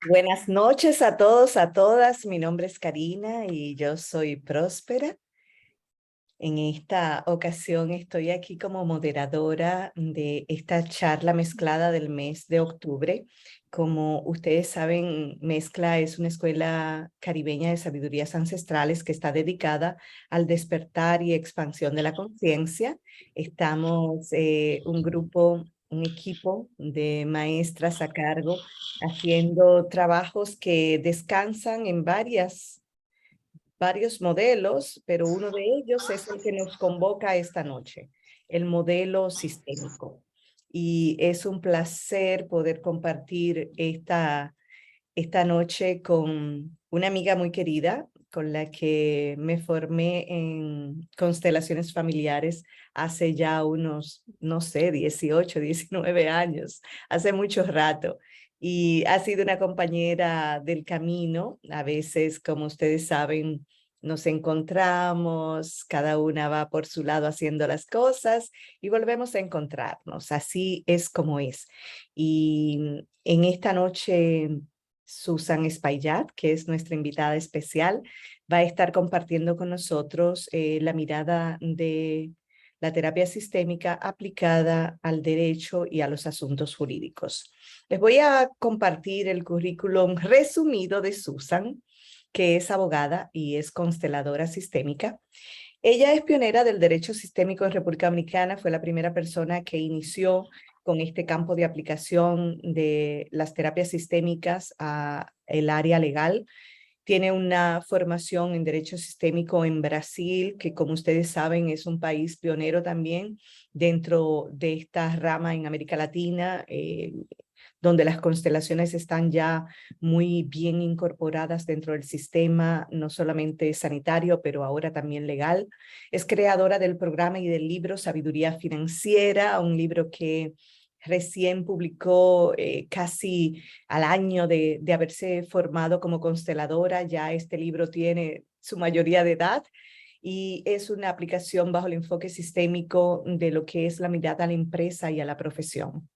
Buenas noches a todos, a todas. Mi nombre es Karina y yo soy Próspera. En esta ocasión estoy aquí como moderadora de esta charla mezclada del mes de octubre. Como ustedes saben, Mezcla es una escuela caribeña de sabidurías ancestrales que está dedicada al despertar y expansión de la conciencia. Estamos un equipo de maestras a cargo haciendo trabajos que descansan en varios modelos, pero uno de ellos es el que nos convoca esta noche, el modelo sistémico. Y es un placer poder compartir esta noche con una amiga muy querida con la que me formé en constelaciones familiares hace ya unos, no sé, 18, 19 años, hace mucho rato. Y ha sido una compañera del camino. A veces, como ustedes saben, nos encontramos, cada una va por su lado haciendo las cosas y volvemos a encontrarnos. Así es como es. Y en esta noche Susan Espaillat, que es nuestra invitada especial, va a estar compartiendo con nosotros la mirada de la terapia sistémica aplicada al derecho y a los asuntos jurídicos. Les voy a compartir el currículum resumido de Susan, que es abogada y es consteladora sistémica. Ella es pionera del derecho sistémico en República Dominicana, fue la primera persona que inició con este campo de aplicación de las terapias sistémicas a el área legal. Tiene una formación en derecho sistémico en Brasil, que como ustedes saben es un país pionero también dentro de esta rama en América Latina, donde las constelaciones están ya muy bien incorporadas dentro del sistema, no solamente sanitario, pero ahora también legal. Es creadora del programa y del libro Sabiduría Financiera, un libro que recién publicó casi al año de haberse formado como consteladora. Ya este libro tiene su mayoría de edad y es una aplicación bajo el enfoque sistémico de lo que es la mirada a la empresa y a la profesión.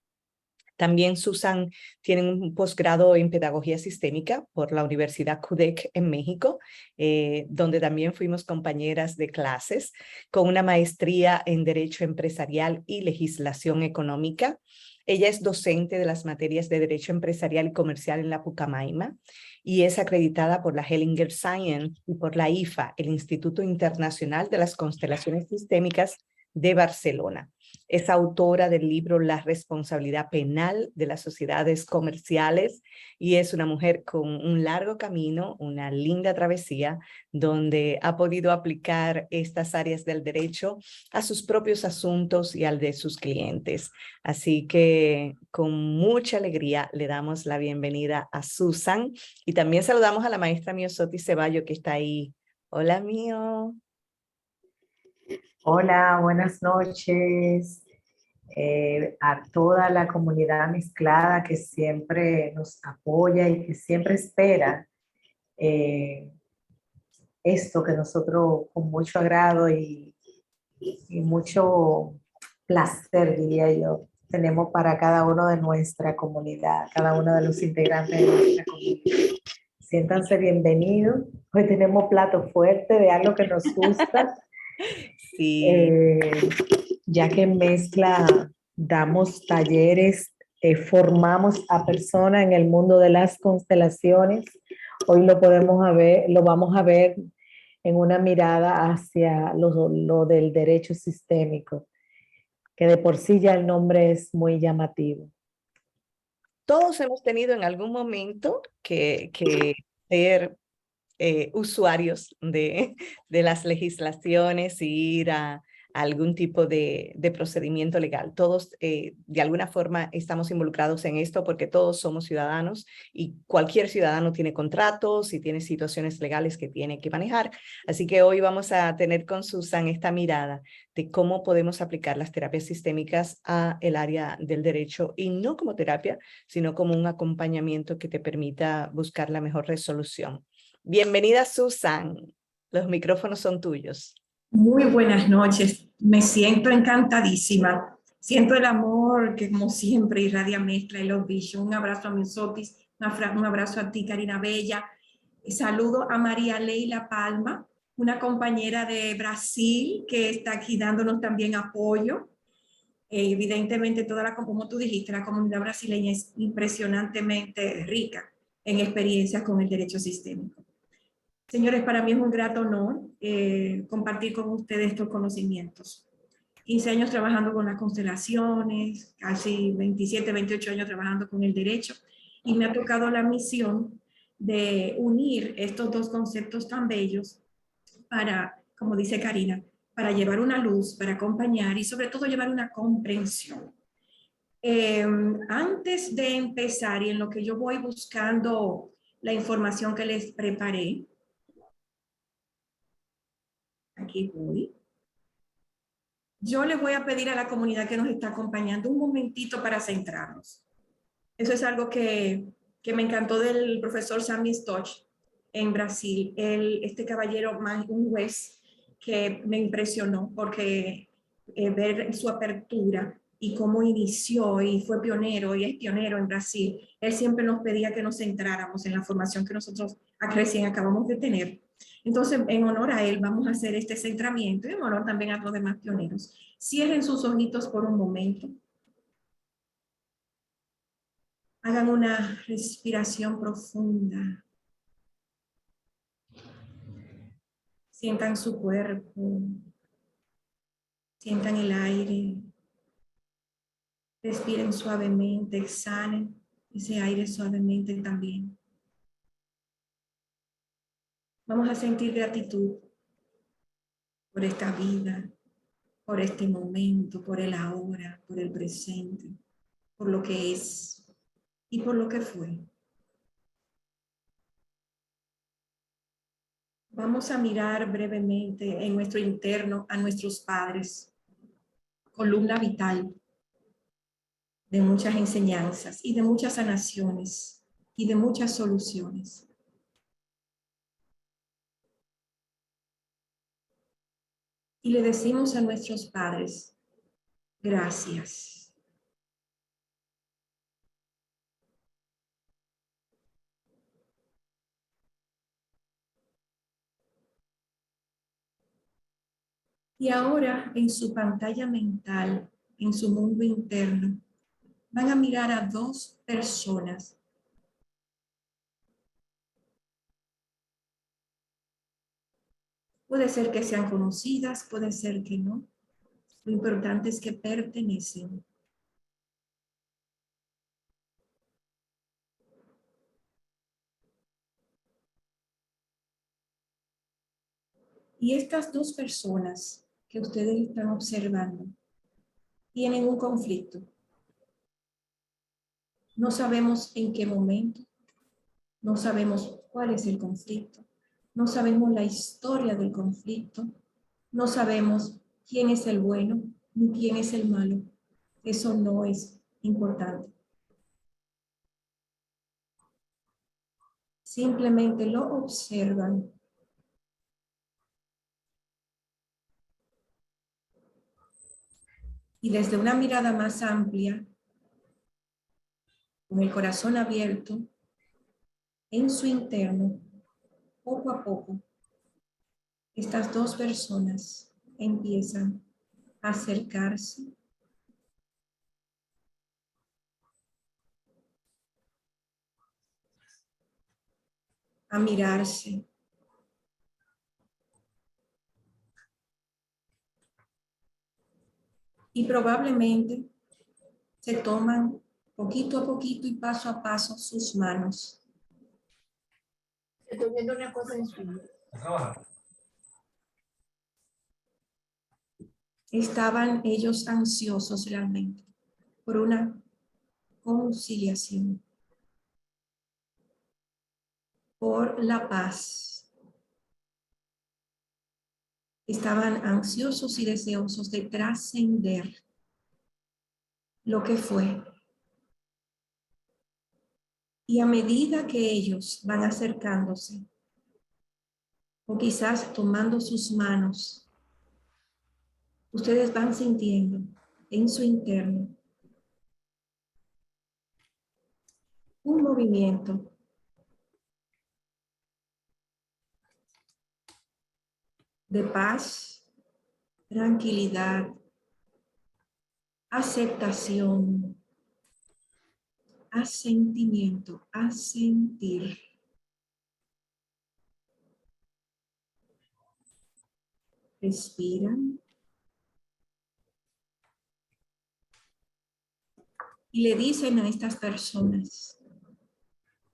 También Susan tiene un posgrado en pedagogía sistémica por la Universidad CUDEC en México, donde también fuimos compañeras de clases, con una maestría en Derecho Empresarial y Legislación Económica. Ella es docente de las materias de Derecho Empresarial y Comercial en la Pucamaima y es acreditada por la Hellinger Science y por la IFA, el Instituto Internacional de las Constelaciones Sistémicas de Barcelona. Es autora del libro La responsabilidad penal de las sociedades comerciales y es una mujer con un largo camino, una linda travesía, donde ha podido aplicar estas áreas del derecho a sus propios asuntos y al de sus clientes. Así que con mucha alegría le damos la bienvenida a Susan y también saludamos a la maestra Miosotti Ceballo que está ahí. Hola, Mío. Hola, buenas noches a toda la comunidad mezclada que siempre nos apoya y que siempre espera eh, esto que nosotros con mucho agrado y mucho placer, diría yo, tenemos para cada uno de nuestra comunidad, cada uno de los integrantes de nuestra comunidad. Siéntanse bienvenidos. Hoy tenemos plato fuerte de algo que nos gusta. Sí. eh, ya que en Mezcla damos talleres, formamos a personas en el mundo de las constelaciones. Hoy lo vamos a ver en una mirada hacia lo del derecho sistémico, que de por sí ya el nombre es muy llamativo. Todos hemos tenido en algún momento que ser usuarios de las legislaciones y ir a algún tipo de procedimiento legal. Todos de alguna forma estamos involucrados en esto porque todos somos ciudadanos y cualquier ciudadano tiene contratos y tiene situaciones legales que tiene que manejar. Así que hoy vamos a tener con Susan esta mirada de cómo podemos aplicar las terapias sistémicas a el área del derecho y no como terapia, sino como un acompañamiento que te permita buscar la mejor resolución. Bienvenida, Susan. Los micrófonos son tuyos. Muy buenas noches. Me siento encantadísima. Siento el amor que como siempre irradia Mezcla y los bichos. Un abrazo a mis sotis. Un abrazo a ti, Karina Bella. Saludo a María Leila Palma, una compañera de Brasil que está aquí dándonos también apoyo. Evidentemente, como tú dijiste, la comunidad brasileña es impresionantemente rica en experiencias con el derecho sistémico. Señores, para mí es un grato honor compartir con ustedes estos conocimientos. 15 años trabajando con las constelaciones, casi 27, 28 años trabajando con el derecho, y me ha tocado la misión de unir estos dos conceptos tan bellos para, como dice Karina, para llevar una luz, para acompañar y sobre todo llevar una comprensión. Antes de empezar y en lo que yo voy buscando la información que les preparé, aquí voy. Yo les voy a pedir a la comunidad que nos está acompañando un momentito para centrarnos. Eso es algo que me encantó del profesor Sami Stoch en Brasil. Este caballero, un juez que me impresionó porque ver su apertura y cómo inició y fue pionero y es pionero en Brasil. Él siempre nos pedía que nos centráramos en la formación que nosotros recién acabamos de tener. Entonces, en honor a él, vamos a hacer este centramiento y en honor también a los demás pioneros. Cierren sus ojitos por un momento. Hagan una respiración profunda. Sientan su cuerpo. Sientan el aire. Respiren suavemente, exhalen ese aire suavemente también. Vamos a sentir gratitud por esta vida, por este momento, por el ahora, por el presente, por lo que es y por lo que fue. Vamos a mirar brevemente en nuestro interno a nuestros padres, columna vital de muchas enseñanzas y de muchas sanaciones y de muchas soluciones. Y le decimos a nuestros padres, gracias. Y ahora en su pantalla mental, en su mundo interno, van a mirar a dos personas. Puede ser que sean conocidas, puede ser que no. Lo importante es que pertenecen. Y estas dos personas que ustedes están observando tienen un conflicto. No sabemos en qué momento, no sabemos cuál es el conflicto, no sabemos la historia del conflicto, no sabemos quién es el bueno ni quién es el malo. Eso no es importante. Simplemente lo observan. Y desde una mirada más amplia, con el corazón abierto, en su interno, poco a poco, estas dos personas empiezan a acercarse, a mirarse, y probablemente se toman poquito a poquito y paso a paso sus manos. Estoy viendo una cosa en su vida. Estaban ellos ansiosos realmente por una conciliación, por la paz. Estaban ansiosos y deseosos de trascender lo que fue. Y a medida que ellos van acercándose, o quizás tomando sus manos, ustedes van sintiendo en su interno un movimiento de paz, tranquilidad, aceptación, asentimiento, asentir. Respiran. Y le dicen a estas personas,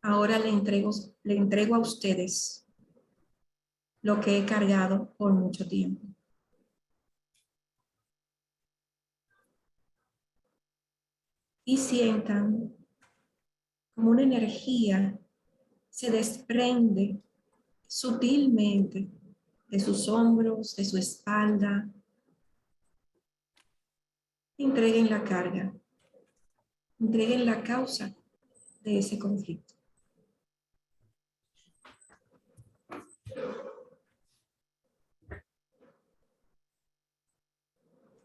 ahora le entrego a ustedes lo que he cargado por mucho tiempo. Y sientan como una energía se desprende sutilmente de sus hombros, de su espalda. Entreguen la carga, entreguen la causa de ese conflicto.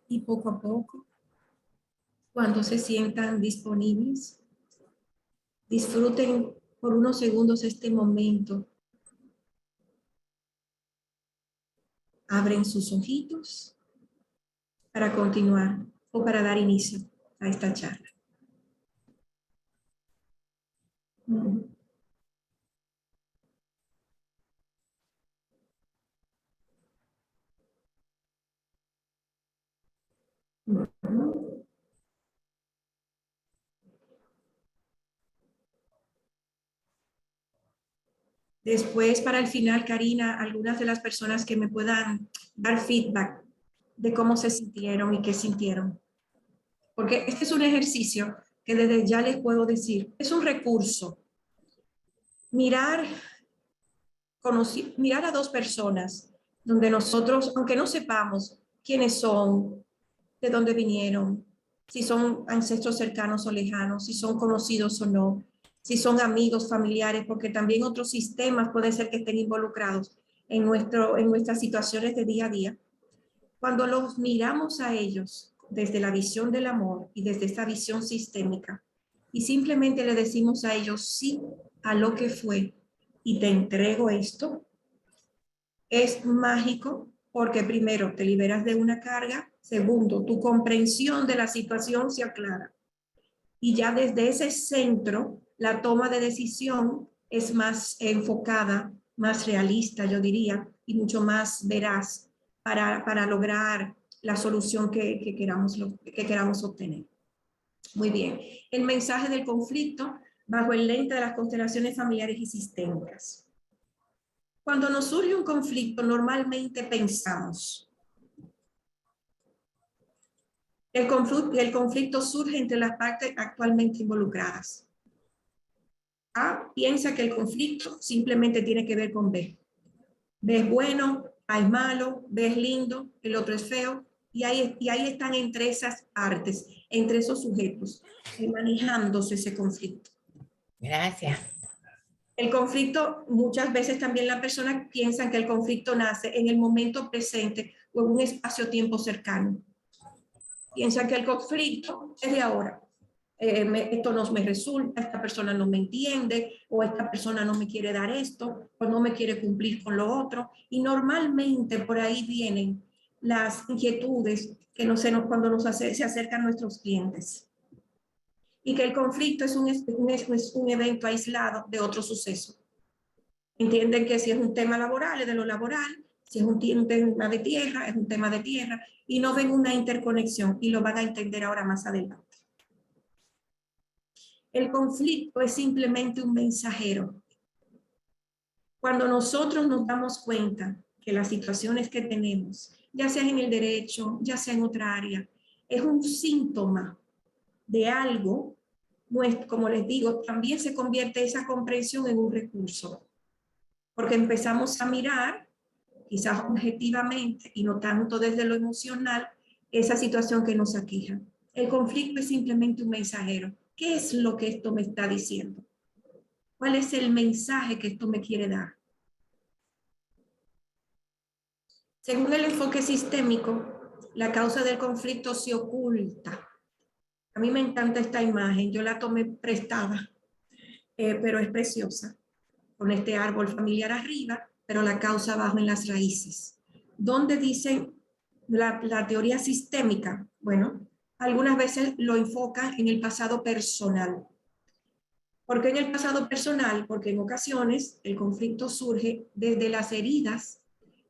Y poco a poco, cuando se sientan disponibles, disfruten por unos segundos este momento. Abren sus ojitos para continuar o para dar inicio a esta charla. Después, para el final, Karina, algunas de las personas que me puedan dar feedback de cómo se sintieron y qué sintieron. Porque este es un ejercicio que desde ya les puedo decir, es un recurso. Mirar a dos personas donde nosotros, aunque no sepamos quiénes son, de dónde vinieron, si son ancestros cercanos o lejanos, si son conocidos o no, si son amigos, familiares, porque también otros sistemas pueden ser que estén involucrados en nuestras situaciones de día a día. Cuando los miramos a ellos desde la visión del amor y desde esta visión sistémica, y simplemente le decimos a ellos sí a lo que fue y te entrego esto, es mágico porque primero te liberas de una carga, segundo, tu comprensión de la situación se aclara. Y ya desde ese centro, la toma de decisión es más enfocada, más realista, yo diría, y mucho más veraz para lograr la solución que queramos obtener. Muy bien. El mensaje del conflicto bajo el lente de las constelaciones familiares y sistémicas. Cuando nos surge un conflicto, normalmente pensamos. El conflicto surge entre las partes actualmente involucradas. A piensa que el conflicto simplemente tiene que ver con B. B es bueno, A es malo, B es lindo, el otro es feo. Y ahí están entre esas partes, entre esos sujetos, manejándose ese conflicto. Gracias. El conflicto, muchas veces también las personas piensan que el conflicto nace en el momento presente o en un espacio-tiempo cercano. Piensan que el conflicto es de ahora. Esto no me resulta, esta persona no me entiende, o esta persona no me quiere dar esto, o no me quiere cumplir con lo otro. Y normalmente por ahí vienen las inquietudes que cuando se acercan nuestros clientes. Y que el conflicto es un evento aislado de otro suceso. Entienden que si es un tema laboral, es de lo laboral, si es un tema de tierra, es un tema de tierra, y no ven una interconexión, y lo van a entender ahora más adelante. El conflicto es simplemente un mensajero. Cuando nosotros nos damos cuenta que las situaciones que tenemos, ya sea en el derecho, ya sea en otra área, es un síntoma de algo, como les digo, también se convierte esa comprensión en un recurso. Porque empezamos a mirar, quizás objetivamente y no tanto desde lo emocional, esa situación que nos aqueja. El conflicto es simplemente un mensajero. ¿Qué es lo que esto me está diciendo? ¿Cuál es el mensaje que esto me quiere dar? Según el enfoque sistémico, la causa del conflicto se oculta. A mí me encanta esta imagen, yo la tomé prestada pero es preciosa, con este árbol familiar arriba, pero la causa abajo en las raíces. ¿Dónde dicen la teoría sistémica? Bueno, algunas veces lo enfocan en el pasado personal. ¿Por qué en el pasado personal? Porque en ocasiones el conflicto surge desde las heridas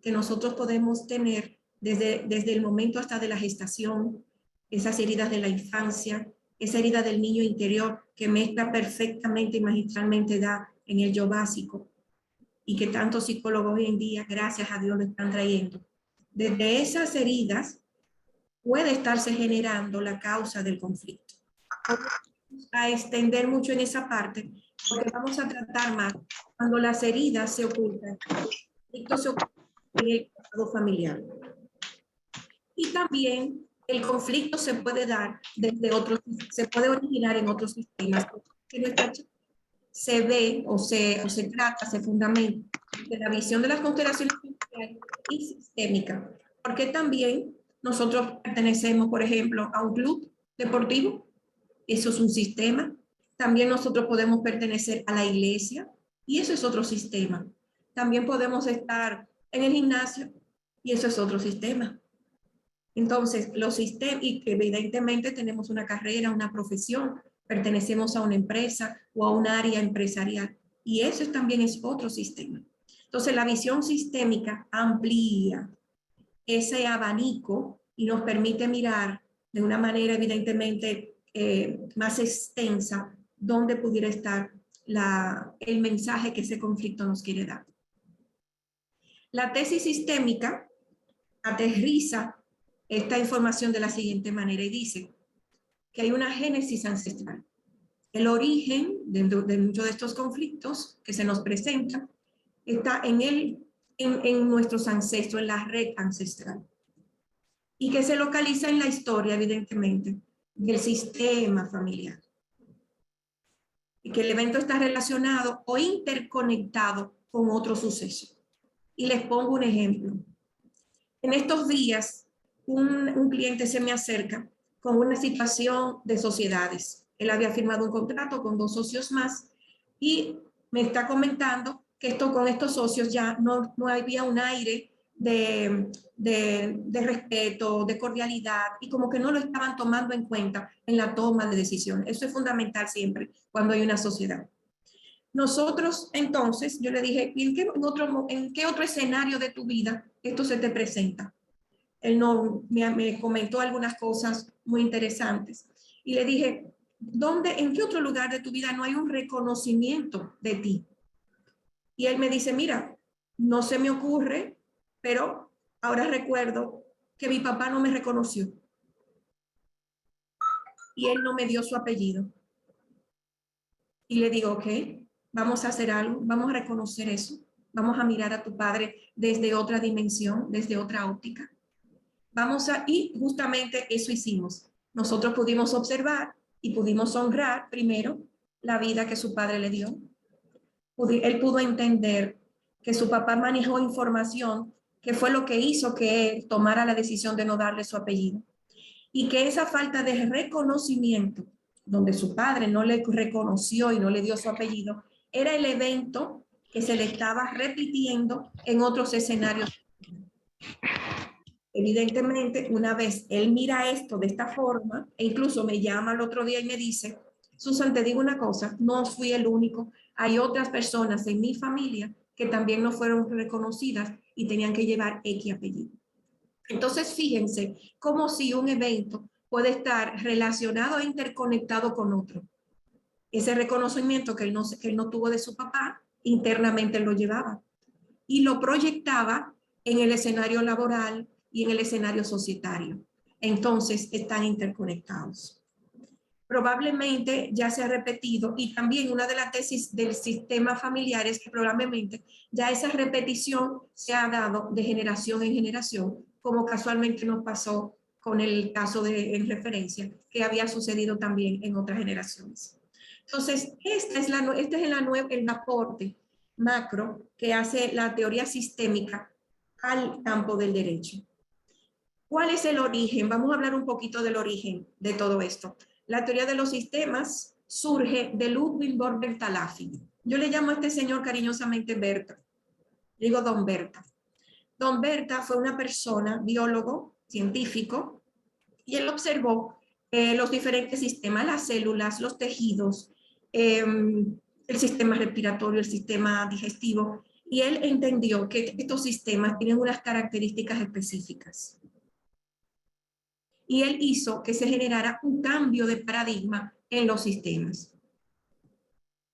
que nosotros podemos tener desde el momento hasta de la gestación, esas heridas de la infancia, esa herida del niño interior que mezcla perfectamente y magistralmente da en el yo básico y que tantos psicólogos hoy en día, gracias a Dios, lo están trayendo. Desde esas heridas puede estarse generando la causa del conflicto. A extender mucho en esa parte, porque vamos a tratar más cuando las heridas se ocultan, el conflicto se oculta en el pasado familiar. Y también el conflicto se puede dar desde otros, se puede originar en otros sistemas. Que nuestra se ve o se trata, se fundamenta de la visión de las constelaciones familiares y sistémica, porque también nosotros pertenecemos, por ejemplo, a un club deportivo, eso es un sistema. También nosotros podemos pertenecer a la iglesia y eso es otro sistema. También podemos estar en el gimnasio y eso es otro sistema. Entonces, los sistemas, y evidentemente tenemos una carrera, una profesión, pertenecemos a una empresa o a un área empresarial y eso también es otro sistema. Entonces, la visión sistémica amplía ese abanico y nos permite mirar de una manera evidentemente más extensa dónde pudiera estar el mensaje que ese conflicto nos quiere dar. La tesis sistémica aterriza esta información de la siguiente manera y dice que hay una génesis ancestral. El origen de muchos de estos conflictos que se nos presentan está en nuestros ancestros, en la red ancestral. Y que se localiza en la historia, evidentemente, del sistema familiar. Y que el evento está relacionado o interconectado con otro suceso. Y les pongo un ejemplo. En estos días, un cliente se me acerca con una situación de sociedades. Él había firmado un contrato con 2 socios más y me está comentando que con estos socios ya no había un aire de respeto, de cordialidad y como que no lo estaban tomando en cuenta en la toma de decisiones. Eso es fundamental siempre cuando hay una sociedad. Nosotros entonces, yo le dije, ¿en qué otro escenario de tu vida esto se te presenta? Él me comentó algunas cosas muy interesantes y le dije, ¿en qué otro lugar de tu vida no hay un reconocimiento de ti? Y él me dice, mira, no se me ocurre, pero ahora recuerdo que mi papá no me reconoció y él no me dio su apellido. Y le digo, ok, vamos a hacer algo, vamos a reconocer eso, vamos a mirar a tu padre desde otra dimensión, desde otra óptica. Y justamente eso hicimos. Nosotros pudimos observar y pudimos honrar primero la vida que su padre le dio. Él pudo entender que su papá manejó información que fue lo que hizo que él tomara la decisión de no darle su apellido. Y que esa falta de reconocimiento, donde su padre no le reconoció y no le dio su apellido, era el evento que se le estaba repitiendo en otros escenarios. Evidentemente, una vez él mira esto de esta forma, e incluso me llama el otro día y me dice, Susan, te digo una cosa, no fui el único, hay otras personas en mi familia que también no fueron reconocidas y tenían que llevar X apellido. Entonces, fíjense cómo si un evento puede estar relacionado e interconectado con otro. Ese reconocimiento que él no tuvo de su papá, internamente lo llevaba y lo proyectaba en el escenario laboral y en el escenario societario. Entonces, están interconectados. Probablemente ya se ha repetido y también una de las tesis del sistema familiar es que probablemente ya esa repetición se ha dado de generación en generación, como casualmente nos pasó con el caso en referencia, que había sucedido también en otras generaciones. Entonces, este es el aporte macro que hace la teoría sistémica al campo del derecho. ¿Cuál es el origen? Vamos a hablar un poquito del origen de todo esto. La teoría de los sistemas surge de Ludwig von Bertalanffy. Yo le llamo a este señor cariñosamente Berta. Digo don Berta. Don Berta fue una persona, biólogo, científico, y él observó los diferentes sistemas, las células, los tejidos, el sistema respiratorio, el sistema digestivo, y él entendió que estos sistemas tienen unas características específicas. Y él hizo que se generara un cambio de paradigma en los sistemas.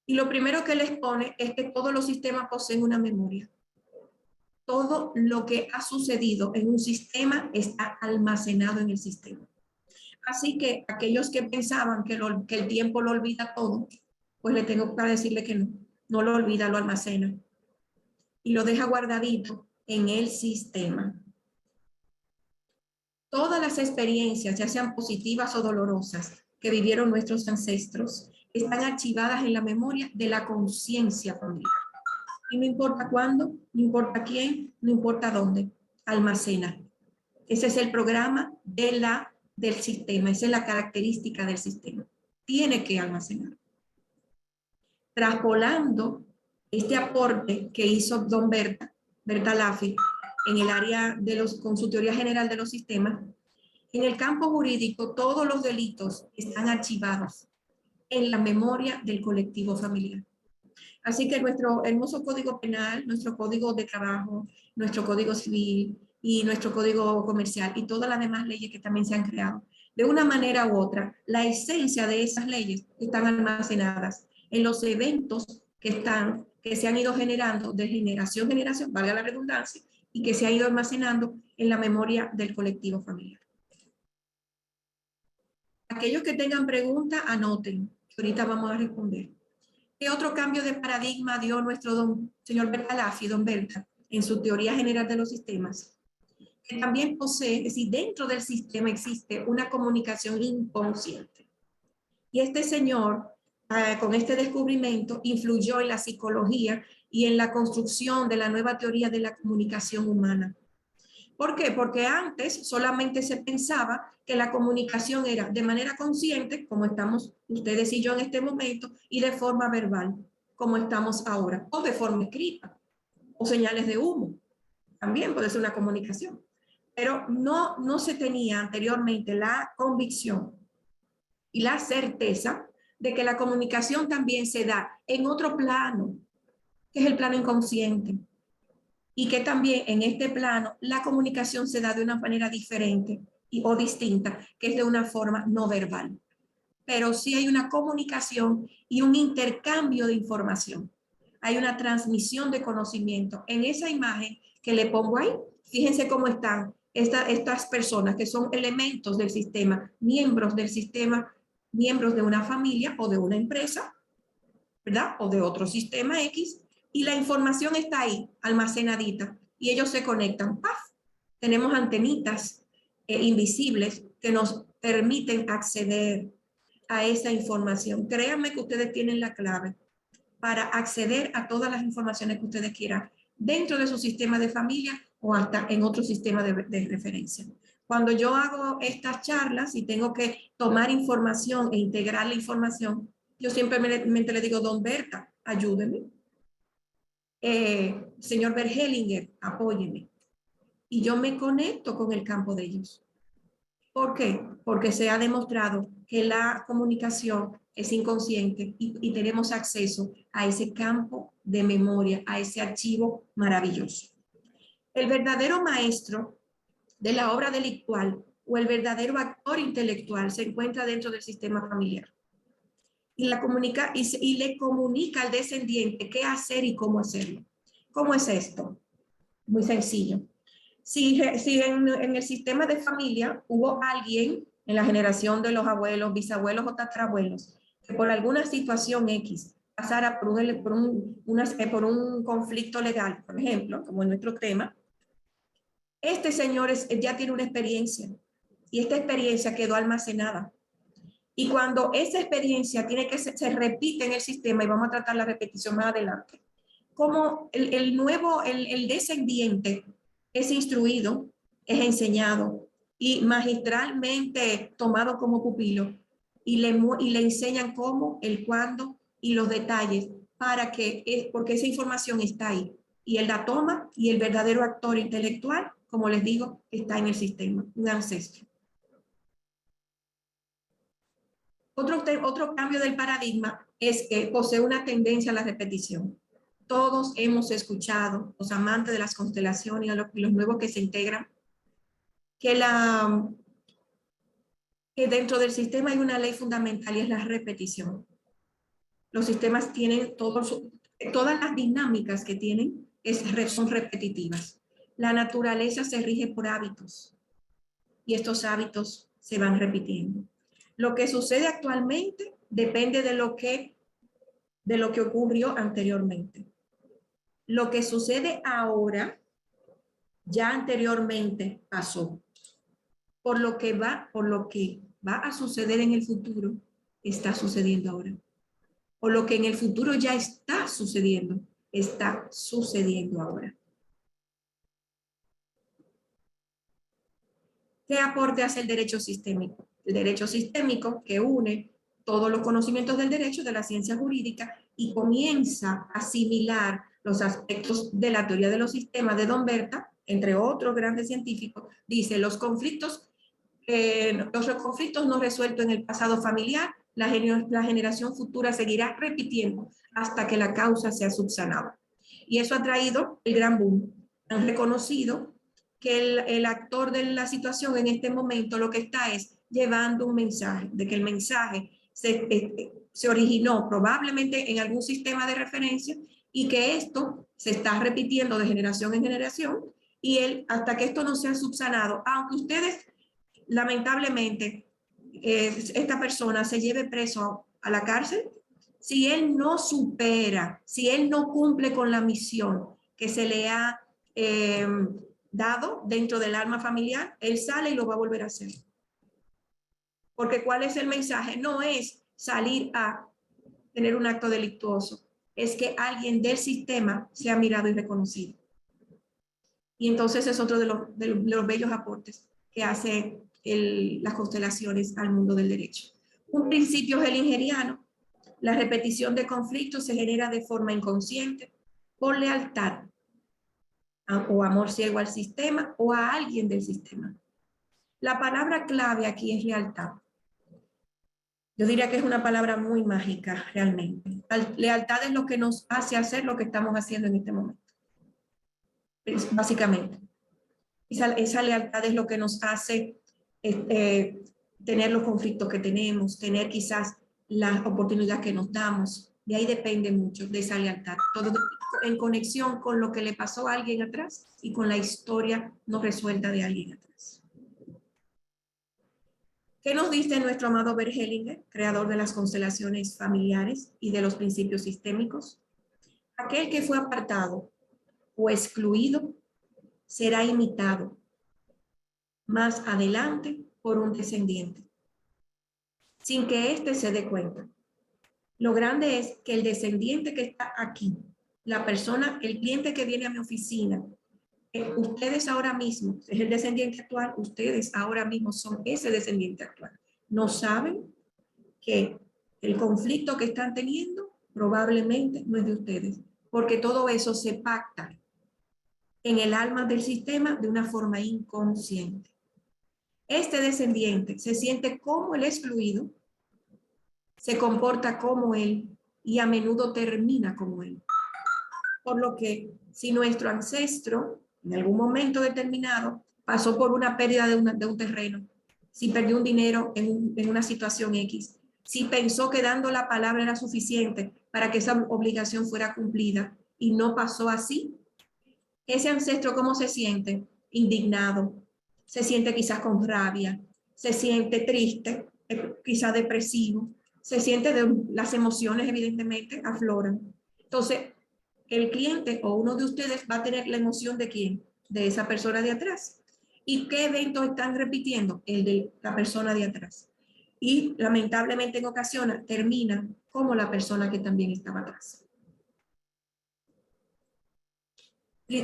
Y lo primero que él expone es que todos los sistemas poseen una memoria. Todo lo que ha sucedido en un sistema está almacenado en el sistema. Así que aquellos que pensaban que el tiempo lo olvida todo, pues le tengo que decirle que no lo olvida, lo almacena. Y lo deja guardadito en el sistema. Todas las experiencias, ya sean positivas o dolorosas, que vivieron nuestros ancestros, están archivadas en la memoria de la conciencia familiar. Y no importa cuándo, no importa quién, no importa dónde, almacena. Ese es el programa del sistema, esa es la característica del sistema. Tiene que almacenar. Traspolando este aporte que hizo don Bertalanffy en el área con su teoría general de los sistemas, en el campo jurídico todos los delitos están archivados en la memoria del colectivo familiar. Así que nuestro hermoso código penal, nuestro código de trabajo, nuestro código civil y nuestro código comercial y todas las demás leyes que también se han creado, de una manera u otra, la esencia de esas leyes están almacenadas en los eventos que se han ido generando de generación en generación, valga la redundancia, y que se ha ido almacenando en la memoria del colectivo familiar. Aquellos que tengan preguntas, anoten, que ahorita vamos a responder. ¿Qué otro cambio de paradigma dio nuestro señor Bertalanffy, don Berta, en su teoría general de los sistemas? Que también posee, es decir, dentro del sistema existe una comunicación inconsciente. Y este señor, con este descubrimiento, influyó en la psicología y en la construcción de la nueva teoría de la comunicación humana. ¿Por qué? Porque antes solamente se pensaba que la comunicación era de manera consciente, como estamos ustedes y yo en este momento, y de forma verbal, como estamos ahora, o de forma escrita, o señales de humo. También puede ser una comunicación. Pero no se tenía anteriormente la convicción y la certeza de que la comunicación también se da en otro plano, que es el plano inconsciente. Y que también en este plano la comunicación se da de una manera diferente o distinta, que es de una forma no verbal. Pero sí hay una comunicación y un intercambio de información. Hay una transmisión de conocimiento. En esa imagen que le pongo ahí, fíjense cómo están estas personas que son elementos del sistema, miembros del sistema, miembros de una familia o de una empresa, ¿verdad? O de otro sistema X. Y la información está ahí, almacenadita, y ellos se conectan. ¡Paf! Tenemos antenitas invisibles que nos permiten acceder a esa información. Créanme que ustedes tienen la clave para acceder a todas las informaciones que ustedes quieran dentro de su sistema de familia o hasta en otro sistema de referencia. Cuando yo hago estas charlas y tengo que tomar información e integrar la información, yo simplemente le digo, don Berta, ayúdeme. Señor Bergelinger, apóyeme. Y yo me conecto con el campo de ellos. ¿Por qué? Porque se ha demostrado que la comunicación es inconsciente y tenemos acceso a ese campo de memoria, a ese archivo maravilloso. El verdadero maestro de la obra delictual o el verdadero actor intelectual se encuentra dentro del sistema familiar. Y le comunica al descendiente qué hacer y cómo hacerlo. ¿Cómo es esto? Muy sencillo. Si en el sistema de familia hubo alguien en la generación de los abuelos, bisabuelos o tatarabuelos que por alguna situación X pasara por un conflicto legal, por ejemplo, como en nuestro tema, este señor ya tiene una experiencia y esta experiencia quedó almacenada. Y cuando esa experiencia se repite en el sistema, y vamos a tratar la repetición más adelante, como el descendiente es instruido, es enseñado y magistralmente tomado como pupilo y le enseñan cómo, el cuándo y los detalles porque esa información está ahí. Y él la toma y el verdadero actor intelectual, como les digo, está en el sistema, un ancestro. Otro cambio del paradigma es que posee una tendencia a la repetición. Todos hemos escuchado, los amantes de las constelaciones y los nuevos que se integran, que dentro del sistema hay una ley fundamental y es la repetición. Los sistemas tienen todas las dinámicas que tienen son repetitivas. La naturaleza se rige por hábitos y estos hábitos se van repitiendo. Lo que sucede actualmente depende de lo que ocurrió anteriormente. Lo que sucede ahora ya anteriormente pasó. Por lo que va a suceder en el futuro, está sucediendo ahora. O lo que en el futuro ya está sucediendo ahora. ¿Qué aporte hace el derecho sistémico? El derecho sistémico que une todos los conocimientos del derecho, de la ciencia jurídica, y comienza a asimilar los aspectos de la teoría de los sistemas de Don Berta, entre otros grandes científicos. Dice, los conflictos no resueltos en el pasado familiar, la generación futura seguirá repitiendo hasta que la causa sea subsanada. Y eso ha traído el gran boom. Han reconocido que el actor de la situación en este momento lo que está es llevando un mensaje, de que el mensaje se originó probablemente en algún sistema de referencia y que esto se está repitiendo de generación en generación y hasta que esto no sea subsanado, aunque ustedes lamentablemente esta persona se lleve preso a la cárcel, si él no supera, si él no cumple con la misión que se le ha dado dentro del alma familiar, él sale y lo va a volver a hacer. Porque ¿cuál es el mensaje? No es salir a tener un acto delictuoso, es que alguien del sistema sea mirado y reconocido. Y entonces es otro de los bellos aportes que hace las constelaciones al mundo del derecho. Un principio hellingeriano: la repetición de conflictos se genera de forma inconsciente por lealtad o amor ciego al sistema o a alguien del sistema. La palabra clave aquí es lealtad. Yo diría que es una palabra muy mágica realmente. Lealtad es lo que nos hace hacer lo que estamos haciendo en este momento. Básicamente. Esa lealtad es lo que nos hace tener los conflictos que tenemos, tener quizás las oportunidades que nos damos. De ahí depende mucho de esa lealtad. Todo en conexión con lo que le pasó a alguien atrás y con la historia no resuelta de alguien atrás. ¿Qué nos dice nuestro amado Bert Hellinger, creador de las constelaciones familiares y de los principios sistémicos? Aquel que fue apartado o excluido será imitado más adelante por un descendiente, sin que éste se dé cuenta. Lo grande es que el descendiente que está aquí, la persona, el cliente que viene a mi oficina, ustedes ahora mismo, es el descendiente actual, ustedes ahora mismo son ese descendiente actual. No saben que el conflicto que están teniendo probablemente no es de ustedes, porque todo eso se pacta en el alma del sistema de una forma inconsciente. Este descendiente se siente como el excluido, se comporta como él y a menudo termina como él. Por lo que si nuestro ancestro en algún momento determinado pasó por una pérdida de un terreno, si perdió un dinero en una situación X, si pensó que dando la palabra era suficiente para que esa obligación fuera cumplida y no pasó así, ese ancestro ¿cómo se siente? Indignado, se siente quizás con rabia, se siente triste, quizás depresivo, se siente las emociones evidentemente afloran. Entonces, el cliente o uno de ustedes va a tener la emoción de quién, de esa persona de atrás. ¿Y qué evento están repitiendo? El de la persona de atrás. Y lamentablemente en ocasiones termina como la persona que también estaba atrás.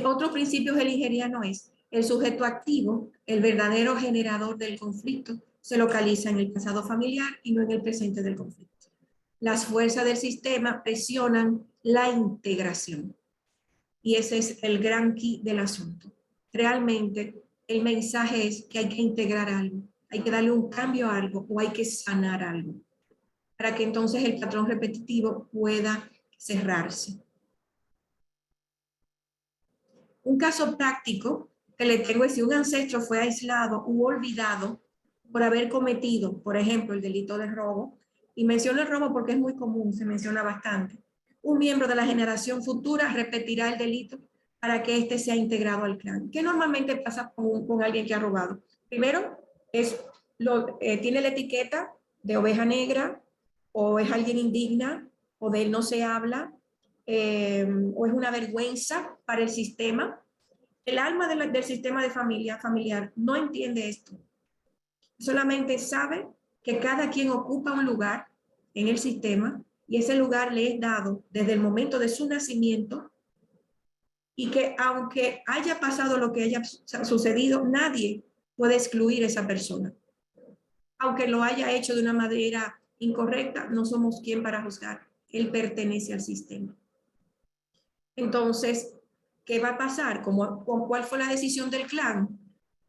Otro principio hellingeriano es el sujeto activo, el verdadero generador del conflicto, se localiza en el pasado familiar y no en el presente del conflicto. Las fuerzas del sistema presionan la integración. Y ese es el gran key del asunto. Realmente el mensaje es que hay que integrar algo, hay que darle un cambio a algo o hay que sanar algo para que entonces el patrón repetitivo pueda cerrarse. Un caso práctico que le tengo es si un ancestro fue aislado u olvidado por haber cometido, por ejemplo, el delito de robo, y menciono el robo porque es muy común, se menciona bastante. Un miembro de la generación futura repetirá el delito para que éste sea integrado al clan. ¿Qué normalmente pasa con alguien que ha robado? Primero, tiene la etiqueta de oveja negra, o es alguien indigna, o de él no se habla, o es una vergüenza para el sistema. El alma del sistema de familiar no entiende esto. Solamente sabe que cada quien ocupa un lugar en el sistema y ese lugar le es dado desde el momento de su nacimiento y que aunque haya pasado lo que haya sucedido, nadie puede excluir a esa persona. Aunque lo haya hecho de una manera incorrecta, no somos quien para juzgar. Él pertenece al sistema. Entonces, ¿qué va a pasar? ¿Cuál fue la decisión del clan?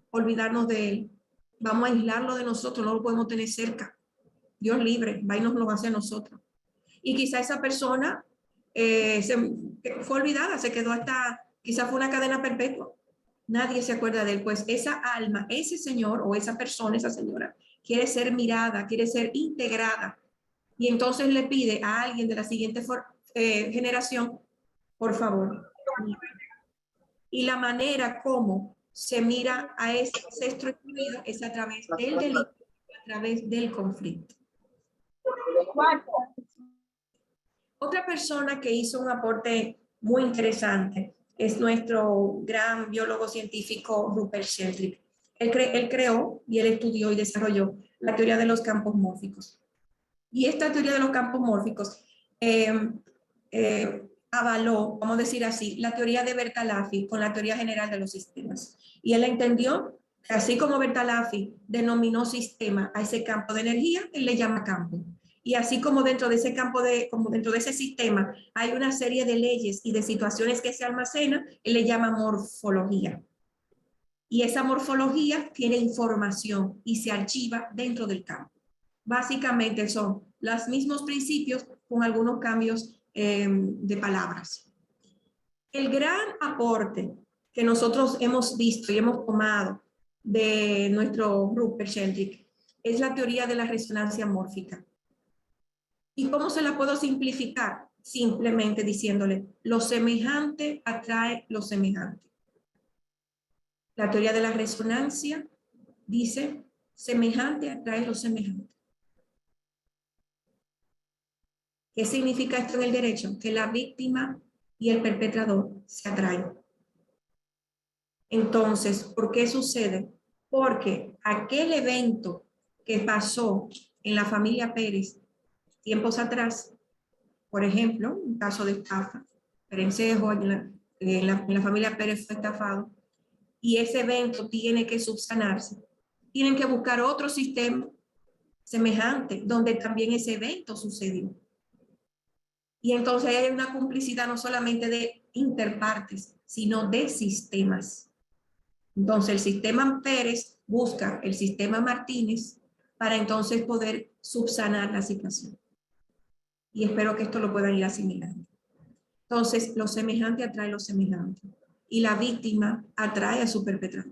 Olvidarnos de él. Vamos a aislarlo de nosotros, no lo podemos tener cerca. Dios libre, va y nos lo va a hacer a nosotros. Y quizá esa persona fue olvidada, se quedó quizá fue una cadena perpetua. Nadie se acuerda de él, pues esa alma, ese señor o esa persona, esa señora, quiere ser mirada, quiere ser integrada. Y entonces le pide a alguien de la siguiente generación, por favor. Y la manera como se mira a ese ancestro excluido es a través del delito, a través del conflicto. Otra persona que hizo un aporte muy interesante es nuestro gran biólogo científico Rupert Sheldrake. Él creó y él estudió y desarrolló la teoría de los campos mórficos. Y esta teoría de los campos mórficos avaló, vamos a decir así, la teoría de Bertalanffy con la teoría general de los sistemas. Y él entendió, así como Bertalanffy denominó sistema a ese campo de energía, él le llama campo. Y así como dentro de ese campo, como dentro de ese sistema, hay una serie de leyes y de situaciones que se almacenan, él le llama morfología. Y esa morfología tiene información y se archiva dentro del campo. Básicamente son los mismos principios con algunos cambios de palabras. El gran aporte que nosotros hemos visto y hemos tomado de nuestro Rupert Sheldrake es la teoría de la resonancia mórfica. ¿Y cómo se la puedo simplificar? Simplemente diciéndole, lo semejante atrae lo semejante. La teoría de la resonancia dice, semejante atrae lo semejante. ¿Qué significa esto en el derecho? Que la víctima y el perpetrador se atraen. Entonces, ¿por qué sucede? Porque aquel evento que pasó en la familia Pérez tiempos atrás, por ejemplo, un caso de estafa, Perencejo en la familia Pérez fue estafado, y ese evento tiene que subsanarse. Tienen que buscar otro sistema semejante donde también ese evento sucedió. Y entonces hay una complicidad no solamente de interpartes, sino de sistemas. Entonces el sistema Pérez busca el sistema Martínez para entonces poder subsanar la situación. Y espero que esto lo puedan ir asimilando. Entonces, lo semejante atrae lo semejante. Y la víctima atrae a su perpetrador.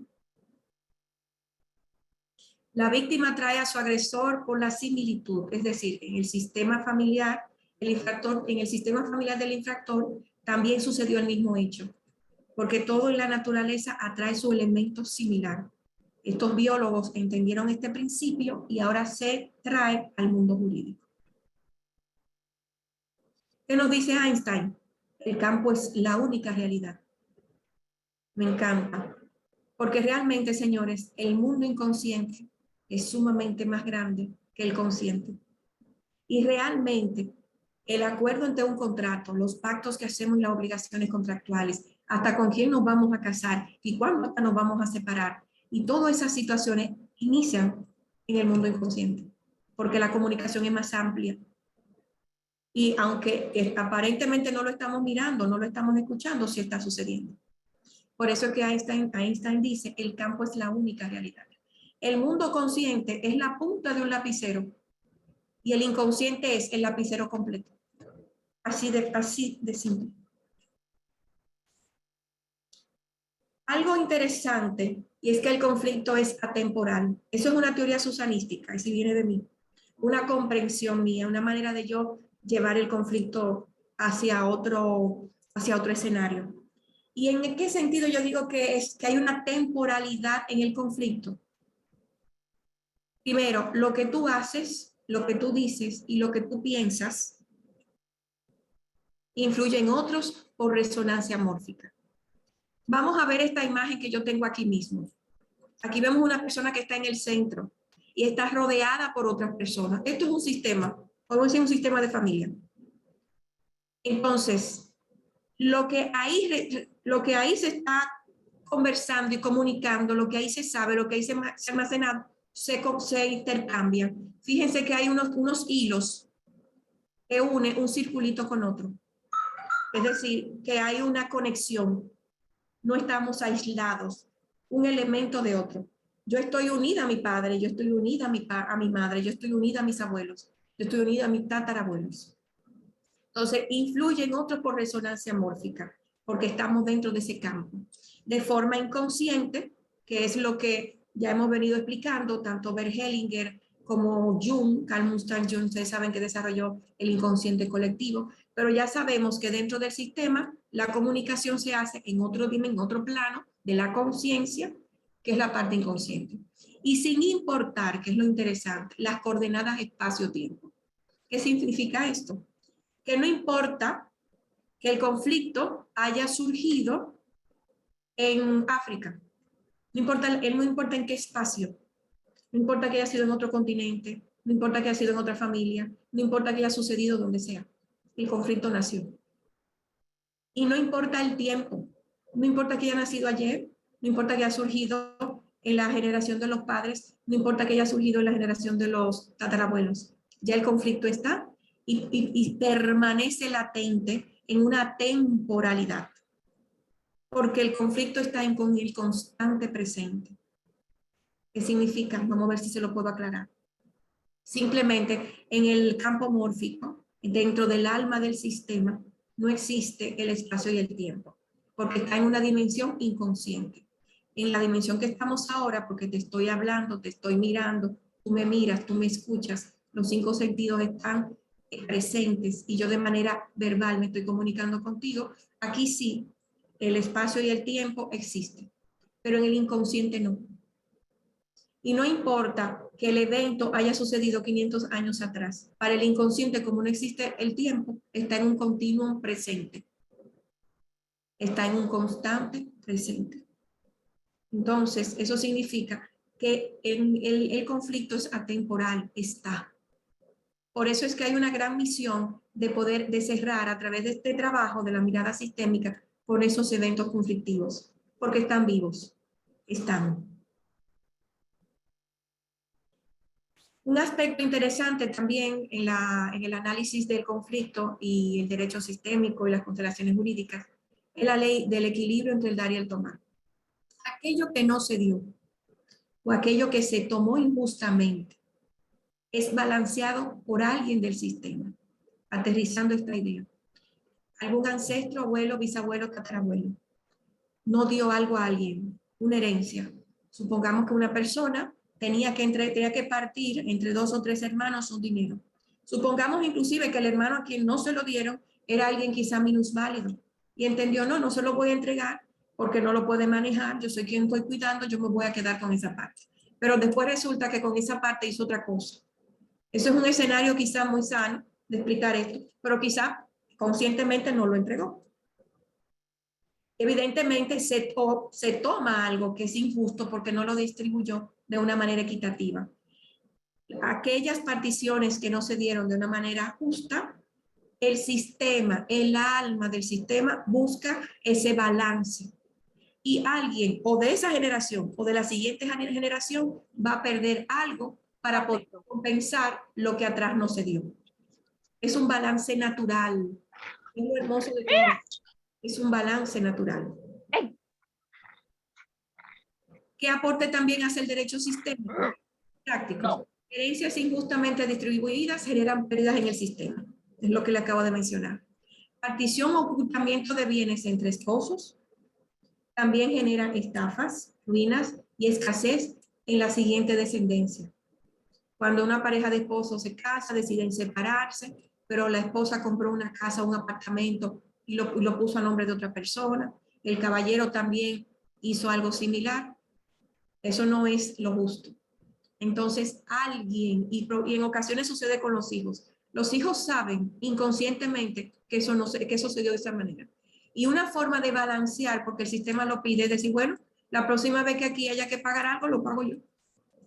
La víctima atrae a su agresor por la similitud, es decir, en el sistema familiar, en el sistema familiar del infractor también sucedió el mismo hecho, porque todo en la naturaleza atrae su elemento similar. Estos biólogos entendieron este principio y ahora se trae al mundo jurídico. ¿Qué nos dice Einstein? El campo es la única realidad. Me encanta, porque realmente, señores, el mundo inconsciente es sumamente más grande que el consciente. Y realmente el acuerdo entre un contrato, los pactos que hacemos y las obligaciones contractuales, hasta con quién nos vamos a casar y cuándo nos vamos a separar, y todas esas situaciones inician en el mundo inconsciente, porque la comunicación es más amplia. Y aunque aparentemente no lo estamos mirando, no lo estamos escuchando, sí está sucediendo. Por eso es que Einstein dice, el campo es la única realidad. El mundo consciente es la punta de un lapicero y el inconsciente es el lapicero completo. Así de simple. Algo interesante, y es que el conflicto es atemporal. Eso es una teoría susanística, y si viene de mí. Una comprensión mía, una manera de yo llevar el conflicto hacia otro escenario. ¿Y en qué sentido yo digo que hay una temporalidad en el conflicto? Primero, lo que tú haces, lo que tú dices y lo que tú piensas influye en otros por resonancia mórfica. Vamos a ver esta imagen que yo tengo aquí mismo. Aquí vemos una persona que está en el centro y está rodeada por otras personas. Esto es un sistema, podemos decir un sistema de familia. Entonces, lo que ahí se está conversando y comunicando, lo que ahí se sabe, lo que ahí se ha almacenado, se intercambia. Fíjense que hay unos hilos que unen un circulito con otro. Es decir, que hay una conexión. No estamos aislados, un elemento de otro. Yo estoy unida a mi padre, yo estoy unida a mi madre, yo estoy unida a mis abuelos, yo estoy unida a mis tatarabuelos. Entonces, influyen otros por resonancia mórfica, porque estamos dentro de ese campo. De forma inconsciente, que es lo que ya hemos venido explicando, tanto Bert Hellinger como Jung, Carl Gustav Jung, ustedes saben que desarrolló el inconsciente colectivo, pero ya sabemos que dentro del sistema la comunicación se hace en otro plano de la conciencia, que es la parte inconsciente. Y sin importar, que es lo interesante, las coordenadas espacio-tiempo. ¿Qué significa esto? Que no importa que el conflicto haya surgido en África, no importa en qué espacio, no importa que haya sido en otro continente, no importa que haya sido en otra familia, no importa que haya sucedido donde sea, el conflicto nació. Y no importa el tiempo, no importa que haya nacido ayer, no importa que haya surgido en la generación de los padres, no importa que haya surgido en la generación de los tatarabuelos, ya el conflicto está y permanece latente en una temporalidad, porque el conflicto está en el constante presente. ¿Qué significa? Vamos a ver si se lo puedo aclarar. Simplemente en el campo mórfico, dentro del alma del sistema, no existe el espacio y el tiempo, porque está en una dimensión inconsciente. En la dimensión que estamos ahora, porque te estoy hablando, te estoy mirando, tú me miras, tú me escuchas, los 5 sentidos están presentes y yo de manera verbal me estoy comunicando contigo, aquí sí, el espacio y el tiempo existen, pero en el inconsciente no. Y no importa que el evento haya sucedido 500 años atrás. Para el inconsciente, como no existe el tiempo, está en un continuo presente. Está en un constante presente. Entonces, eso significa que el conflicto es atemporal, está. Por eso es que hay una gran misión de poder cerrar a través de este trabajo de la mirada sistémica con esos eventos conflictivos, porque están vivos, están. Un aspecto interesante también en el análisis del conflicto y el derecho sistémico y las constelaciones jurídicas es la ley del equilibrio entre el dar y el tomar. Aquello que no se dio o aquello que se tomó injustamente es balanceado por alguien del sistema, aterrizando esta idea. Algún ancestro, abuelo, bisabuelo, tatarabuelo no dio algo a alguien, una herencia. Supongamos que una persona tenía que partir entre 2 o 3 hermanos un dinero. Supongamos inclusive que el hermano a quien no se lo dieron era alguien quizá minusválido y entendió, no se lo voy a entregar porque no lo puede manejar, yo soy quien estoy cuidando, yo me voy a quedar con esa parte. Pero después resulta que con esa parte hizo otra cosa. Eso es un escenario quizá muy sano de explicar esto, pero quizá conscientemente no lo entregó. Evidentemente se toma algo que es injusto porque no lo distribuyó de una manera equitativa. Aquellas particiones que no se dieron de una manera justa, el sistema, el alma del sistema busca ese balance. Y alguien o de esa generación o de la siguiente generación va a perder algo para poder compensar lo que atrás no se dio. Es un balance natural. Es lo hermoso de todo. Es un balance natural. ¿Qué aporte también hace el derecho sistémico? Práctico. Herencias injustamente distribuidas generan pérdidas en el sistema. Es lo que le acabo de mencionar. Partición o ocultamiento de bienes entre esposos también generan estafas, ruinas y escasez en la siguiente descendencia. Cuando una pareja de esposos se casa, deciden separarse, pero la esposa compró una casa, un apartamento y lo puso a nombre de otra persona. El caballero también hizo algo similar. Eso no es lo justo. Entonces, alguien, y en ocasiones sucede con los hijos saben inconscientemente que eso se dio de esa manera. Y una forma de balancear, porque el sistema lo pide, es decir, bueno, la próxima vez que aquí haya que pagar algo, lo pago yo.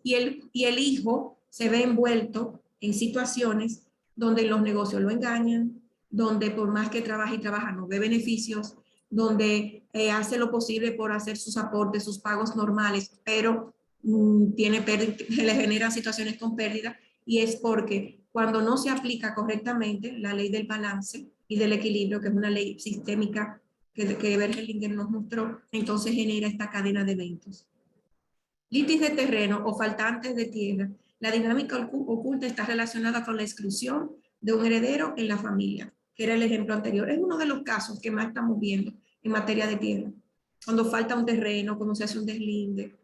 Y el hijo se ve envuelto en situaciones donde los negocios lo engañan, donde por más que trabaja y trabaja no ve beneficios, donde hace lo posible por hacer sus aportes, sus pagos normales, pero le genera situaciones con pérdida, y es porque cuando no se aplica correctamente la ley del balance y del equilibrio, que es una ley sistémica que Bergelinger nos mostró, entonces genera esta cadena de eventos. Litis de terreno o faltantes de tierra. La dinámica oculta está relacionada con la exclusión de un heredero en la familia, que era el ejemplo anterior. Es uno de los casos que más estamos viendo en materia de tierra. Cuando falta un terreno, cuando se hace un deslinde,